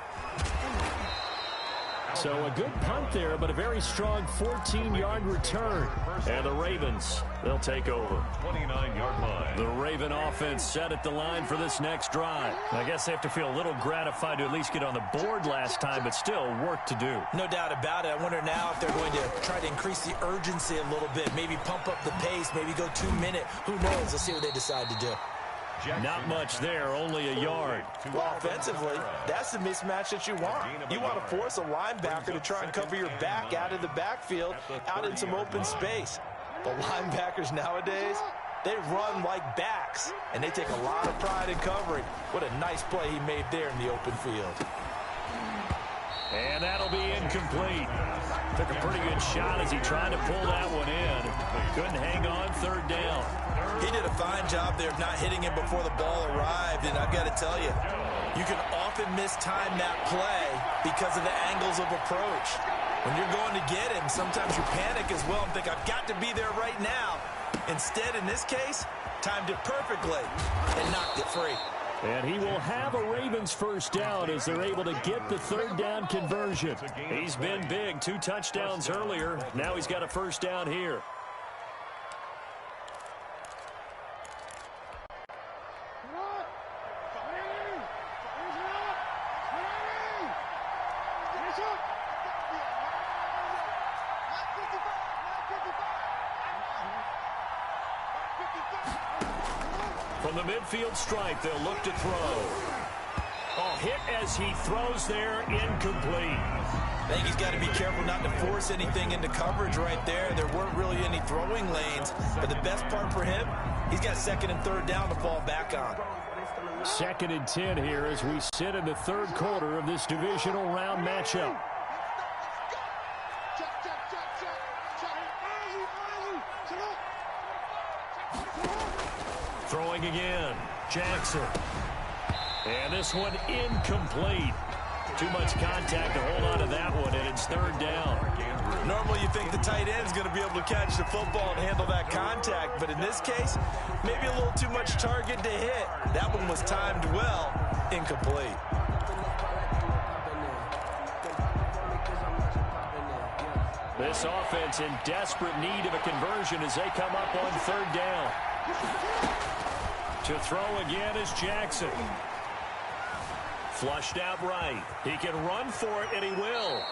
So a good punt there, but a very strong 14-yard return. And the Ravens, they'll take over. 29-yard line. The Raven offense set at the line for this next drive. I guess they have to feel a little gratified to at least get on the board last time, but still work to do. No doubt about it. I wonder now if they're going to try to increase the urgency a little bit, maybe pump up the pace, maybe go 2-minute. Who knows? Let's see what they decide to do. Not much there, only a yard. Well, offensively, that's the mismatch that you want. You want to force a linebacker to try and cover your back out of the backfield, out in some open space. The linebackers nowadays, they run like backs, and they take a lot of pride in covering. What a nice play he made there in the open field. And that'll be incomplete. Took a pretty good shot as he tried to pull that one in. Couldn't hang on, 3rd down. He did a fine job there of not hitting him before the ball arrived, and I've got to tell you, you can often mistime that play because of the angles of approach. When you're going to get him, sometimes you panic as well and think, I've got to be there right now. Instead, in this case, timed it perfectly and knocked it free. And he will have a Ravens 1st down as they're able to get the 3rd down conversion. He's been big, 2 touchdowns earlier. Now he's got a 1st down here. From the midfield stripe, they'll look to throw. Oh, hit as he throws there, incomplete. I think he's got to be careful not to force anything into coverage right there. There weren't really any throwing lanes, but the best part for him, he's got 2nd and 3rd down to fall back on. 2nd and 10 here as we sit in the 3rd quarter of this divisional round matchup. Throwing again, Jackson. And this one incomplete. Too much contact to hold on to that one, and it's 3rd down. Normally you think the tight end's going to be able to catch the football and handle that contact, but in this case, maybe a little too much target to hit. That one was timed well, incomplete. This offense in desperate need of a conversion as they come up on 3rd down. To throw again is Jackson. Flushed out right. He can run for it, and he will.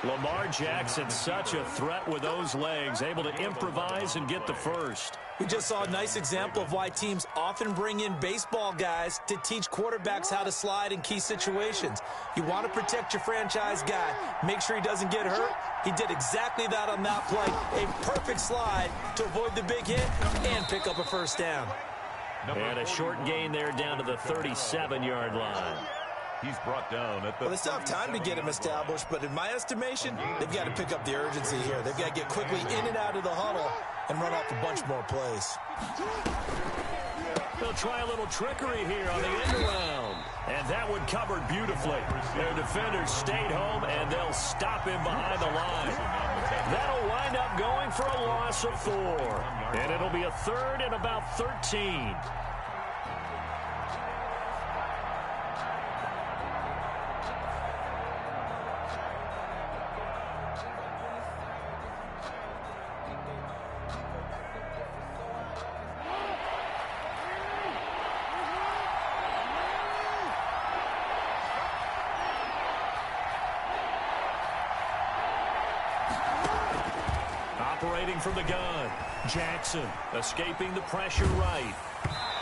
Lamar Jackson, such a threat with those legs, able to improvise and get the 1st. We just saw a nice example of why teams often bring in baseball guys to teach quarterbacks how to slide in key situations. You want to protect your franchise guy. Make sure he doesn't get hurt. He did exactly that on that play. A perfect slide to avoid the big hit and pick up a 1st down. And a short gain there down to the 37-yard line. He's brought down at the... Well, they still have time to get him established, but in my estimation, they've got to pick up the urgency here. They've got to get quickly in and out of the huddle and run off a bunch more plays. They'll try a little trickery here on the end around. And that one covered beautifully. Their defenders stayed home, and they'll stop him behind the line. That'll wind up going for a loss of 4. And it'll be a 3rd and about 13. Operating from the gun, Jackson escaping the pressure right.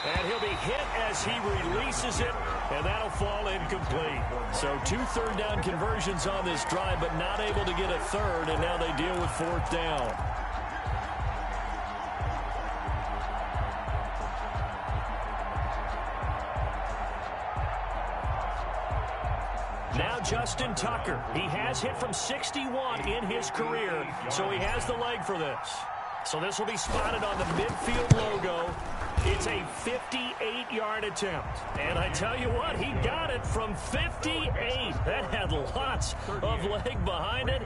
And he'll be hit as he releases it, and that'll fall incomplete. So 2 3rd down conversions on this drive, but not able to get a 3rd, and now they deal with 4th down. Now Justin Tucker. He has hit from 61 in his career, so he has the leg for this. So this will be spotted on the midfield logo. It's a 58-yard attempt. And I tell you what, he got it from 58. That had lots of leg behind it.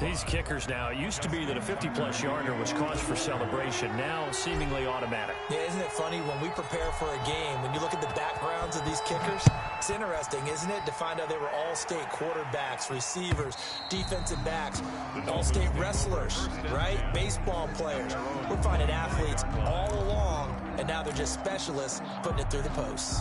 These kickers now, it used to be that a 50-plus yarder was cause for celebration. Now seemingly automatic. Yeah, isn't it funny when we prepare for a game, when you look at the backgrounds of these kickers, it's interesting, isn't it, to find out they were all-state quarterbacks, receivers, defensive backs, all-state wrestlers, right? Baseball players. We're finding athletes all along, and now they're just specialists putting it through the posts.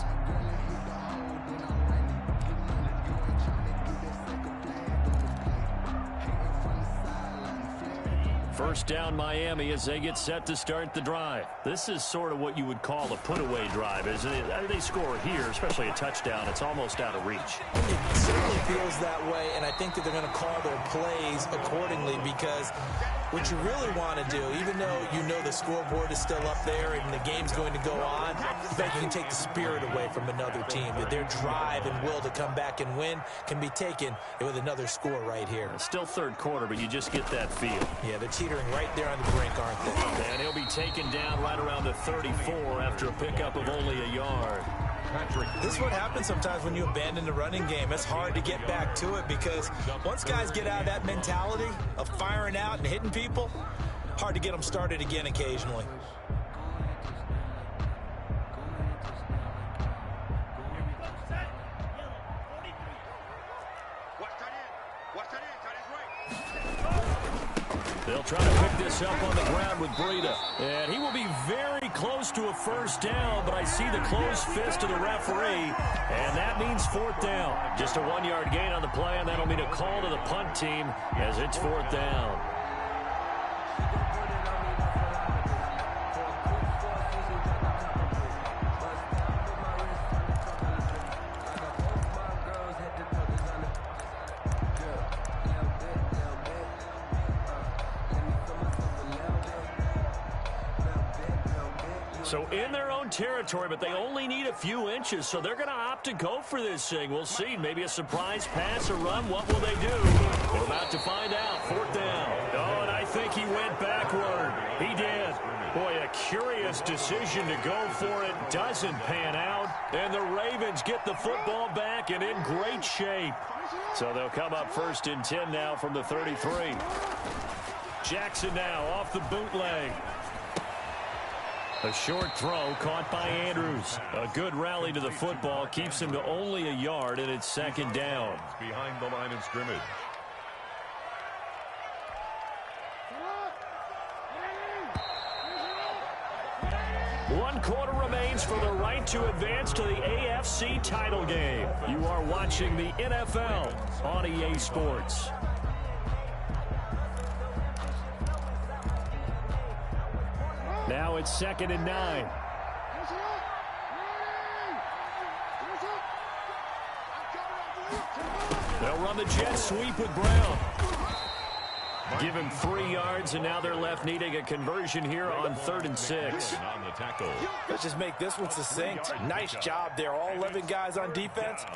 First down Miami as they get set to start the drive. This is sort of what you would call a put-away drive, isn't it? They score here, especially a touchdown. It's almost out of reach. It certainly feels that way, and I think that they're going to call their plays accordingly because what you really want to do, even though you know the scoreboard is still up there and the game's going to go on, but you can take the spirit away from another team. That their drive and will to come back and win can be taken with another score right here. It's still third quarter, but you just get that feel. Yeah, they're teetering right there on the brink, aren't they? And he'll be taken down right around the 34 after a pickup of only a yard. This is what happens sometimes when you abandon the running game. It's hard to get back to it because once guys get out of that mentality of firing out and hitting people, hard to get them started again occasionally. They'll try to pick this up on the ground with Breida. And he will be very close to a first down, but I see the closed fist of the referee, and that means fourth down. Just a 1-yard gain on the play, and that'll mean a call to the punt team as it's fourth down. So in their own territory, but they only need a few inches, so they're going to opt to go for this thing. We'll see. Maybe a surprise pass or run. What will they do? We're about to find out. Fourth down. Oh, and I think he went backward. He did. Boy, a curious decision to go for it. Doesn't pan out. And the Ravens get the football back and in great shape. So they'll come up first and 10 now from the 33. Jackson now off the bootleg. A short throw caught by Andrews. A good rally to the football keeps him to only a yard, and it's second down. Behind the line of scrimmage. One quarter remains for the right to advance to the AFC title game. You are watching the NFL on EA Sports. Now it's 2nd and 9. They'll run the jet sweep with Brown. Give him 3 yards, and now they're left needing a conversion here on 3rd and 6. Let's just make this one succinct. Nice job there. All 11 guys on defense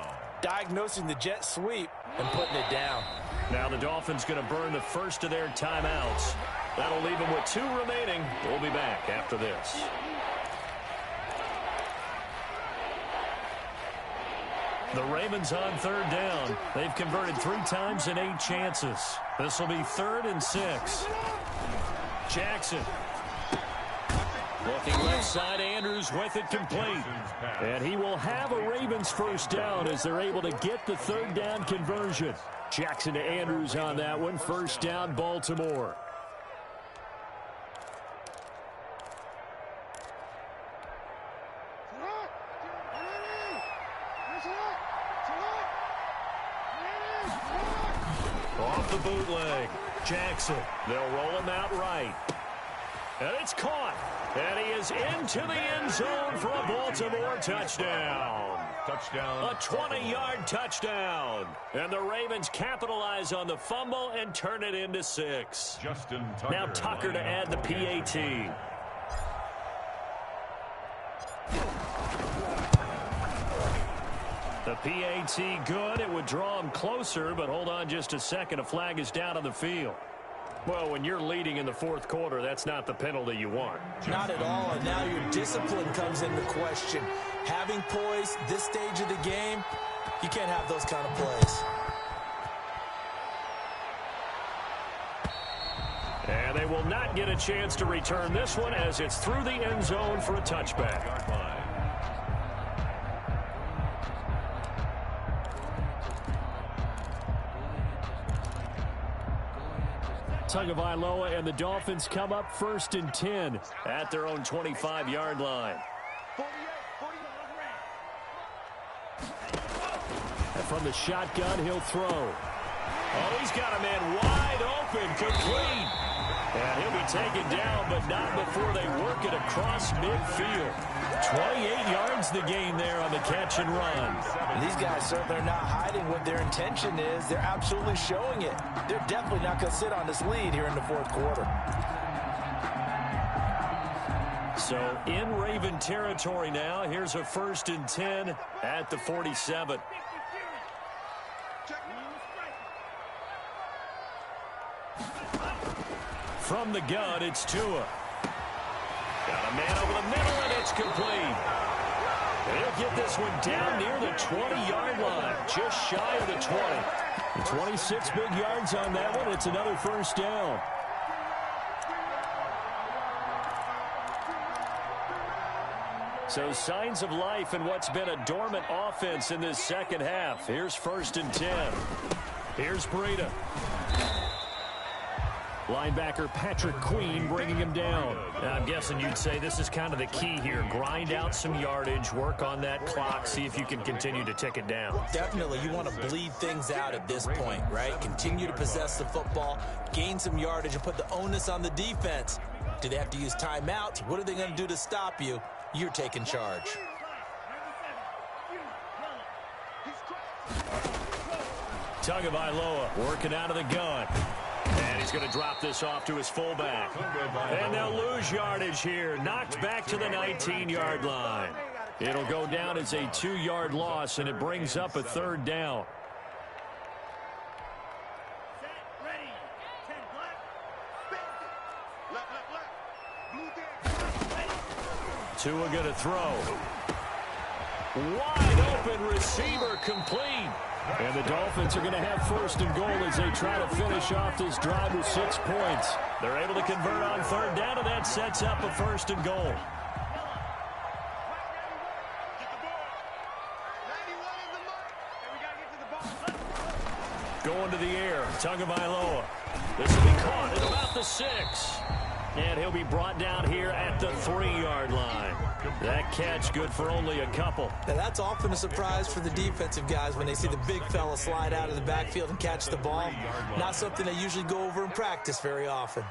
diagnosing the jet sweep and putting it down. Now the Dolphins going to burn the first of their timeouts. That'll leave them with 2 remaining. We'll be back after this. The Ravens on 3rd down. They've converted 3 times in 8 chances. This will be 3rd and 6. Jackson. Looking left side, Andrews with it complete. And he will have a Ravens first down as they're able to get the 3rd down conversion. Jackson to Andrews on that one. First down, Baltimore. Off the bootleg. Jackson. They'll roll him out right. And it's caught. And he is into the end zone for a Baltimore touchdown. Touchdown. A 20-yard touchdown. And the Ravens capitalize on the fumble and turn it into 6. Justin Tucker. Now Tucker to add the PAT. The PAT good. It would draw him closer, but hold on just a second. A flag is down on the field. Well, when you're leading in the fourth quarter, that's not the penalty you want. Not at all, and now your discipline comes into question. Having poise this stage of the game, you can't have those kind of plays. And they will not get a chance to return this one as it's through the end zone for a touchback. Tagovailoa and the Dolphins come up 1st and 10 at their own 25-yard line. And from the shotgun, he'll throw. Oh, he's got a man wide open, complete. And he'll be taken down, but not before they work it across midfield. 28 yards the gain there on the catch and run. These guys certainly are not hiding what their intention is. They're absolutely showing it. They're definitely not going to sit on this lead here in the fourth quarter. So in Raven territory now, here's a 1st and 10 at the 47. From the gun, it's Tua. Got a man over the middle, and it's complete. They'll get this one down near the 20-yard line, just shy of the 20. 26 big yards on that one. It's another 1st down. So signs of life in what's been a dormant offense in this second half. Here's 1st and 10. Here's Breida. Linebacker Patrick Queen bringing him down. I'm guessing you'd say this is kind of the key here. Grind out some yardage, work on that clock, see if you can continue to tick it down. Definitely, you want to bleed things out at this point, right? Continue to possess the football, gain some yardage, and put the onus on the defense. Do they have to use timeouts? What are they going to do to stop you? You're taking charge. Tagovailoa working out of the gun. And he's going to drop this off to his fullback. And they'll lose yardage here. Knocked back to the 19-yard line. It'll go down as a 2-yard loss, and it brings up a 3rd down. Tua going to throw. Wide open receiver, complete. And the Dolphins are going to have 1st and goal as they try to finish off this drive with 6 points. They're able to convert on 3rd down, and that sets up a 1st and goal. Going to the air, Tagovailoa. This will be caught at about the 6. And he'll be brought down here at the 3-yard line. That catch good for only a couple. Now that's often a surprise for the defensive guys when they see the big fella slide out of the backfield and catch the ball. Not something they usually go over in practice very often.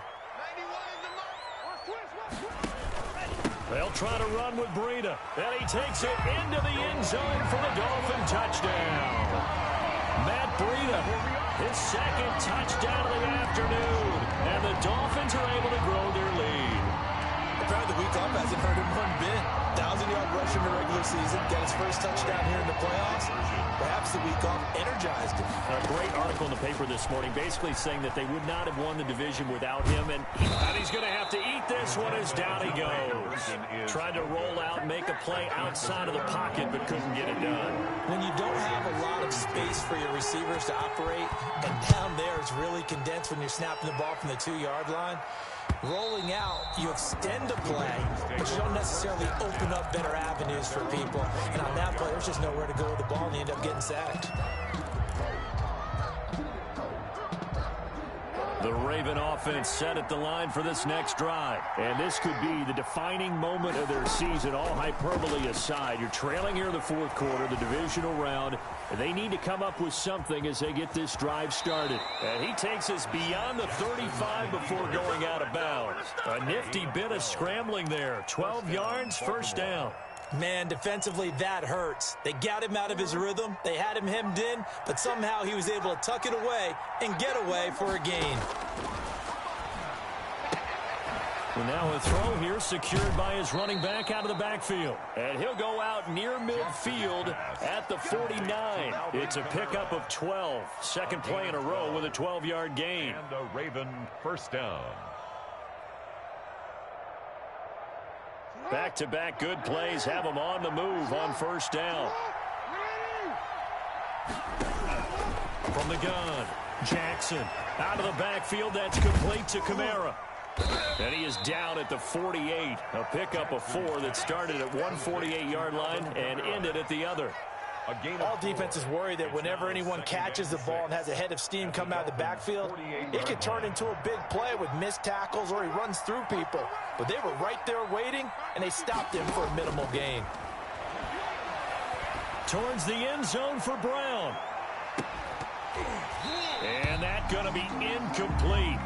They'll try to run with Breida. And he takes it into the end zone for the Dolphin touchdown. Matt Breida, his 2nd touchdown of the afternoon. And the Dolphins are able to grow their lead. Apparently the week off hasn't hurt him one bit. 1,000-yard rush in the regular season. Got his 1st touchdown here in the playoffs. Perhaps the week off energized him. A great article in the paper this morning basically saying that they would not have won the division without him. And he's going to have to eat this one as down he goes. Tried to roll out, make a play outside of the pocket, but couldn't get it done. When you don't have a lot of space for your receivers to operate, and down there it's really condensed when you're snapping the ball from the 2-yard line, rolling out, you extend a play, but you don't necessarily open up better avenues for people. And on that play, there's just nowhere to go with the ball, and you end up getting sacked. The Raven offense set at the line for this next drive. And this could be the defining moment of their season, all hyperbole aside. You're trailing here in the fourth quarter, the divisional round. And they need to come up with something as they get this drive started. And he takes us beyond the 35 before going out of bounds. A nifty bit of scrambling there. 12 yards, 1st down. Man, defensively, that hurts. They got him out of his rhythm. They had him hemmed in, but somehow he was able to tuck it away and get away for a gain. And now a throw here secured by his running back out of the backfield. And he'll go out near midfield at the 49. It's a pickup of 12. Second play in a row with a 12-yard gain. And a Raven first down. Back-to-back good plays have him on the move on first down. From the gun, Jackson out of the backfield. That's complete to Kamara. And he is down at the 48. A pickup of 4 that started at one 48-yard line and ended at the other. All defenses worry that whenever anyone catches the ball and has a head of steam come out of the backfield, it can turn into a big play with missed tackles or he runs through people. But they were right there waiting, and they stopped him for a minimal gain. Towards the end zone for Brown. And that's going to be incomplete.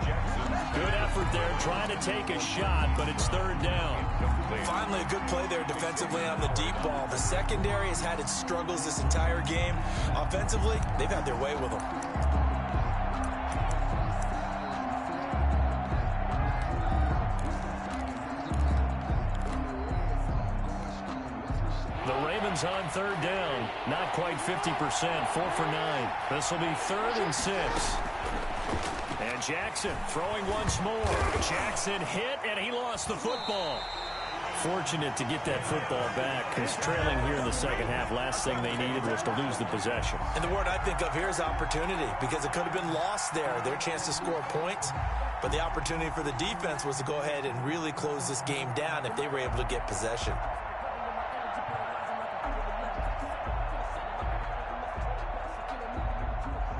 Good effort there trying to take a shot, but it's third down. Finally, a good play there defensively on the deep ball. The secondary has had its struggles this entire game. Offensively, they've had their way with them. The Ravens on third down. Not quite 50%. 4 for 9. This will be 3rd and 6. And Jackson throwing once more. Jackson hit, and he lost the football. Fortunate to get that football back, because trailing here in the second half, last thing they needed was to lose the possession. And the word I think of here is opportunity, because it could have been lost there, their chance to score points. But the opportunity for the defense was to go ahead and really close this game down if they were able to get possession.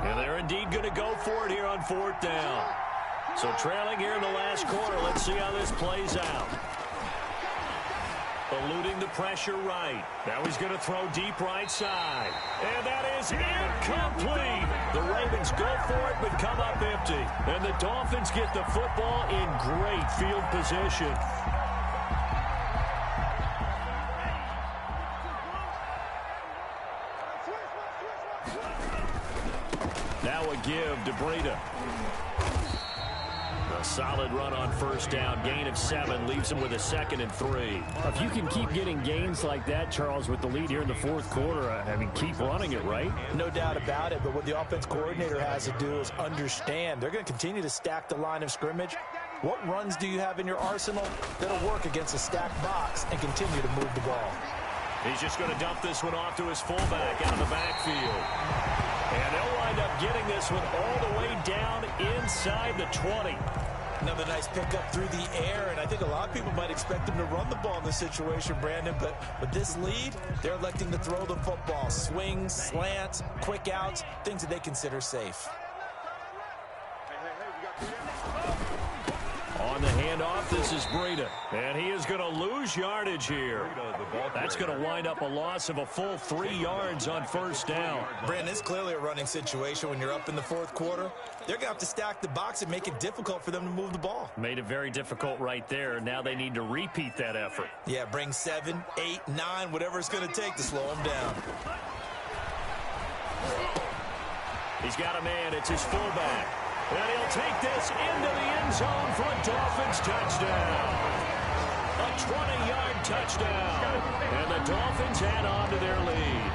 And they're indeed going to go for it here on 4th down. So trailing here in the last quarter, let's see how this plays out. Eluding the pressure right. Now he's going to throw deep right side. And that is incomplete. The Ravens go for it but come up empty. And the Dolphins get the football in great field position. Now a give to Breida. A solid run on first down. Gain of 7 leaves him with a 2nd and 3. If you can keep getting gains like that, Charles, with the lead here in the 4th quarter, I mean, keep running it, right? No doubt about it, but what the offense coordinator has to do is understand they're going to continue to stack the line of scrimmage. What runs do you have in your arsenal that'll work against a stacked box and continue to move the ball? He's just going to dump this one off to his fullback out of the backfield. And they'll wind up getting this one all the way down inside the 20. Another nice pickup through the air, and I think a lot of people might expect them to run the ball in this situation, Brandon, but with this lead, they're electing to throw the football. Swings, slants, quick outs, things that they consider safe. On the handoff, this is Breida. And he is going to lose yardage here. That's going to wind up a loss of a full 3 yards on first down. Brandon, it's clearly a running situation when you're up in the 4th quarter. They're going to have to stack the box and make it difficult for them to move the ball. Made it very difficult right there. Now they need to repeat that effort. Yeah, bring 7, 8, 9, whatever it's going to take to slow them down. He's got a man. It's his fullback. And he'll take this into the end zone for a Dolphins touchdown. A 20-yard touchdown. And the Dolphins add on to their lead.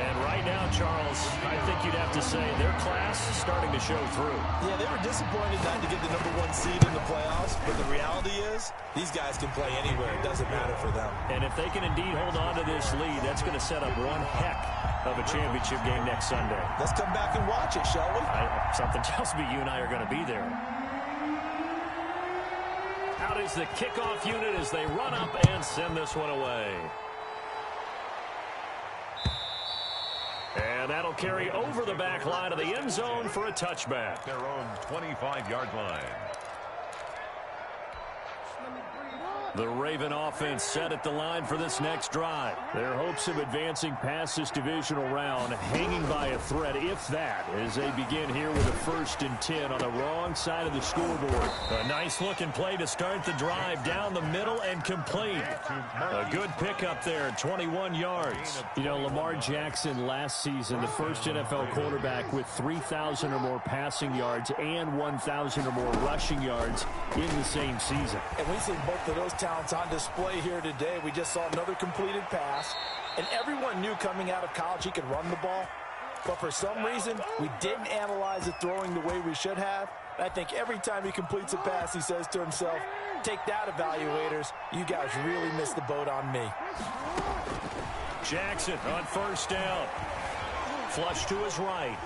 And right now, Charles, I think you'd have to say their class is starting to show through. Yeah, they were disappointed not to get the #1 seed in the playoffs, but the reality is these guys can play anywhere. It doesn't matter for them. And if they can indeed hold on to this lead, that's going to set up one heck of a championship game next Sunday. Let's come back and watch it, shall we? Something tells me you and I are going to be there. Out is the kickoff unit as they run up and send this one away. And that'll carry over the back line of the end zone for a touchback. Their own 25-yard line. The Raven offense set at the line for this next drive. Their hopes of advancing past this divisional round hanging by a thread, if that, as they begin here with a 1st and 10 on the wrong side of the scoreboard. A nice-looking play to start the drive down the middle and complete. A good pickup there, 21 yards. You know, Lamar Jackson last season, the first NFL quarterback with 3,000 or more passing yards and 1,000 or more rushing yards in the same season. And we see both of those talents on display here today. We just saw another completed pass, and everyone knew coming out of college he could run the ball. But for some reason, we didn't analyze it throwing the way we should have. I think every time he completes a pass, he says to himself, take that, evaluators. You guys really missed the boat on me. Jackson on 1st down. Flush to his right.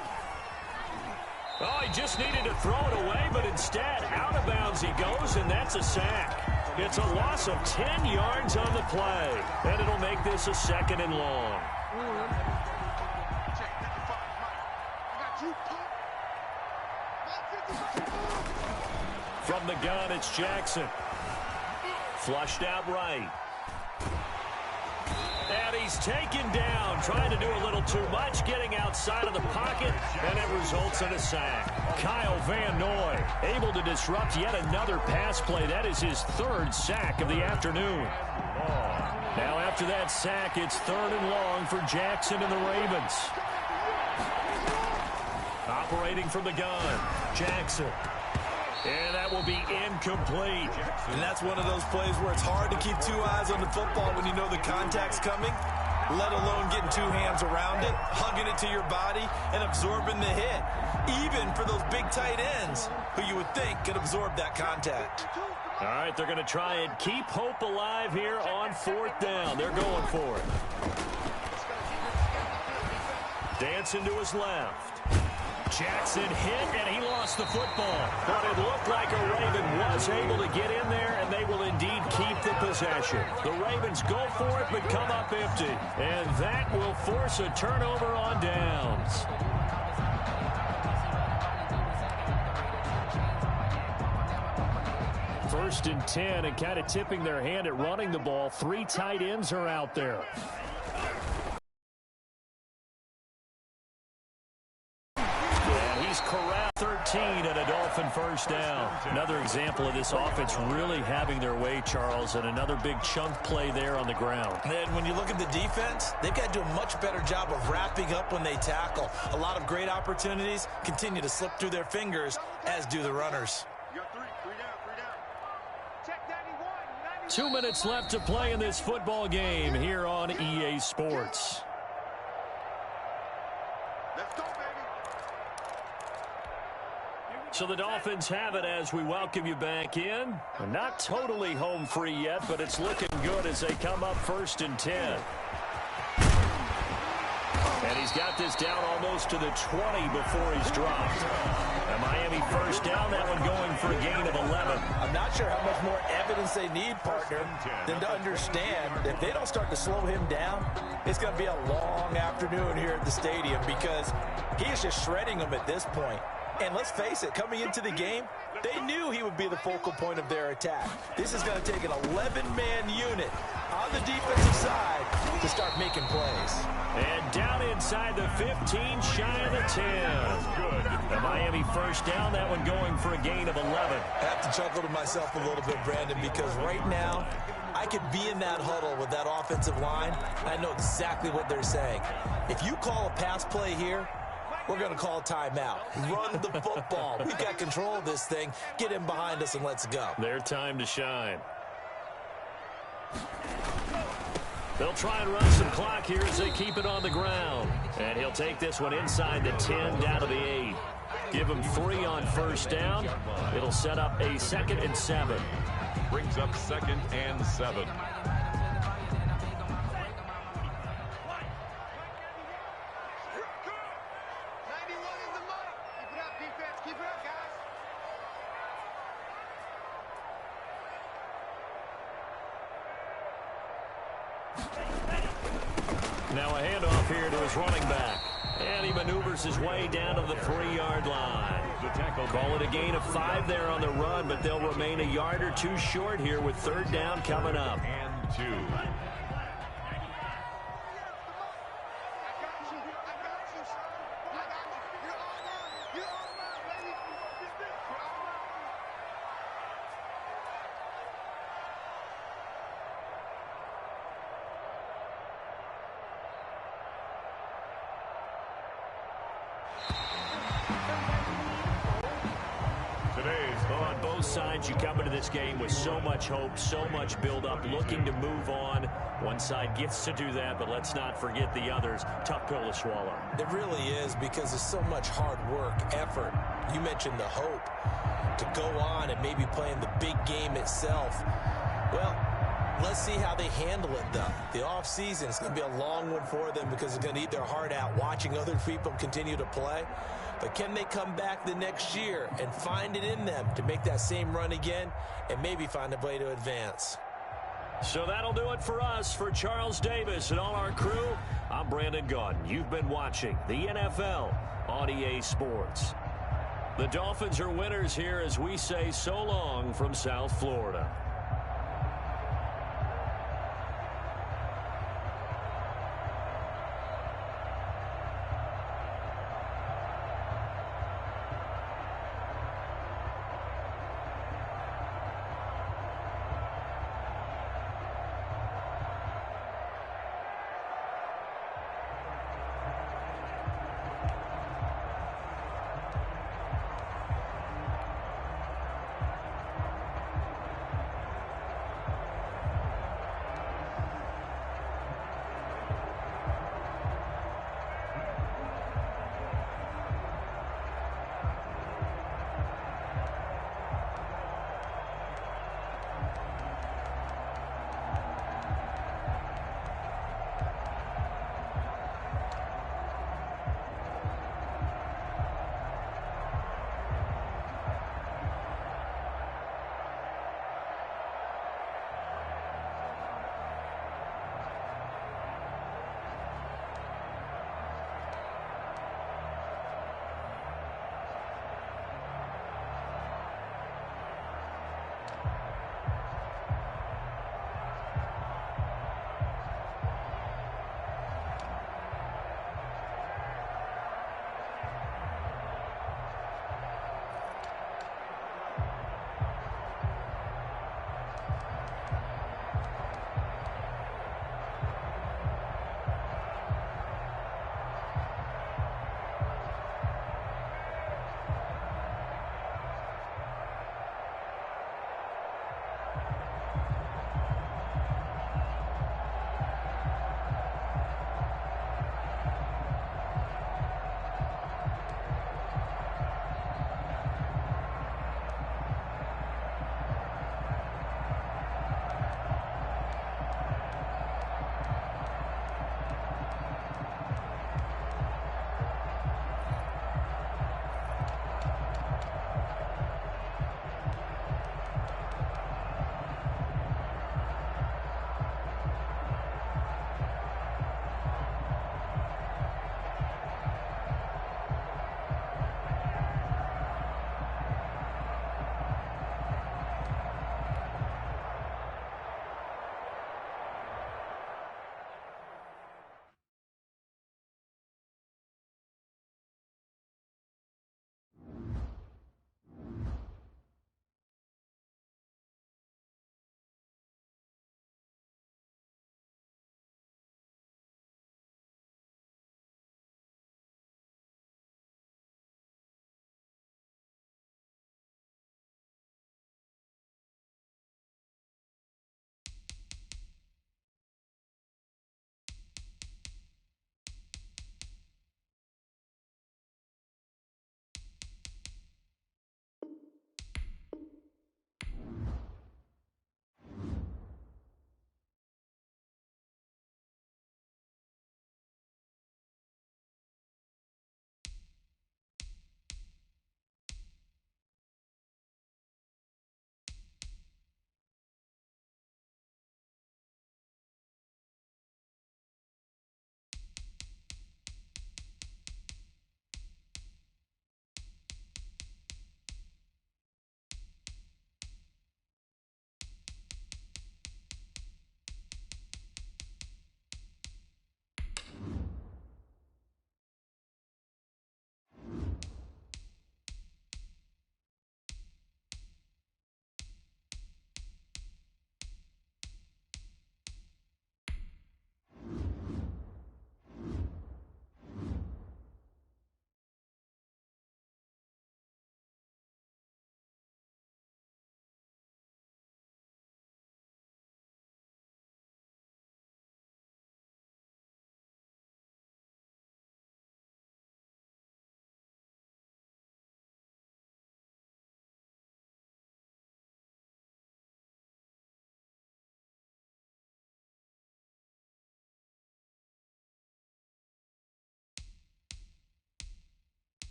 Oh, he just needed to throw it away, but instead, out of bounds he goes, and that's a sack. It's a loss of 10 yards on the play, and it'll make this a 2nd and long. From the gun, it's Jackson. Flushed out right. And he's taken down, trying to do a little too much, getting outside of the pocket, and it results in a sack. Kyle Van Noy able to disrupt yet another pass play. That is his 3rd sack of the afternoon. Now after that sack, it's 3rd and long for Jackson and the Ravens. Operating from the gun, Jackson. And that will be incomplete. And that's one of those plays where it's hard to keep 2 eyes on the football when you know the contact's coming, let alone getting 2 hands around it, hugging it to your body, and absorbing the hit. Even for those big tight ends who you would think could absorb that contact. All right, they're going to try and keep hope alive here on 4th down. They're going for it. Dancing to his left. Jackson hit, and he lost the football. But it looked like a Raven was able to get in there, and they will indeed keep the possession. The Ravens go for it, but come up empty. And that will force a turnover on downs. First and 10, and kind of tipping their hand at running the ball. 3 tight ends are out there. Corral 13 and a Dolphin 1st down. Another example of this offense really having their way, Charles, and another big chunk play there on the ground. And when you look at the defense, they've got to do a much better job of wrapping up when they tackle. A lot of great opportunities continue to slip through their fingers, as do the runners. 2 minutes left to play in this football game here on EA Sports. So the Dolphins have it as we welcome you back in. Not totally home free yet, but it's looking good as they come up 1st and 10. And he's got this down almost to the 20 before he's dropped. A Miami 1st down, that one going for a gain of 11. I'm not sure how much more evidence they need, partner, than to understand that if they don't start to slow him down, it's going to be a long afternoon here at the stadium because he is just shredding them at this point. And let's face it, coming into the game, they knew he would be the focal point of their attack. This is going to take an 11-man unit on the defensive side to start making plays. And down inside the 15, shy of the 10. The Miami 1st down, that one going for a gain of 11. I have to chuckle to myself a little bit, Brandon, because right now, I could be in that huddle with that offensive line, and I know exactly what they're saying. If you call a pass play here, we're going to call a timeout. Run the football. We've got control of this thing. Get him behind us and let's go. Their time to shine. They'll try and run some clock here as they keep it on the ground. And he'll take this one inside the 10 down to the 8. Give him 3 on 1st down. It'll set up a 2nd and 7. Brings up 2nd and 7. Now a handoff here to his running back. And he maneuvers his way down to the 3-yard line. Call it a gain of 5 there on the run, but they'll remain a yard or two short here with 3rd down coming up. And 2. On both sides, you come into this game with so much hope, so much build-up, looking to move on. One side gets to do that, but let's not forget the others. Tough pill to swallow. It really is, because there's so much hard work, effort. You mentioned the hope to go on and maybe play in the big game itself. Well, let's see how they handle it, though. The offseason is going to be a long one for them because they're going to eat their heart out watching other people continue to play. But can they come back the next year and find it in them to make that same run again and maybe find a way to advance? So that'll do it for us. For Charles Davis and all our crew, I'm Brandon Gaudin. You've been watching the NFL on EA Sports. The Dolphins are winners here as we say so long from South Florida.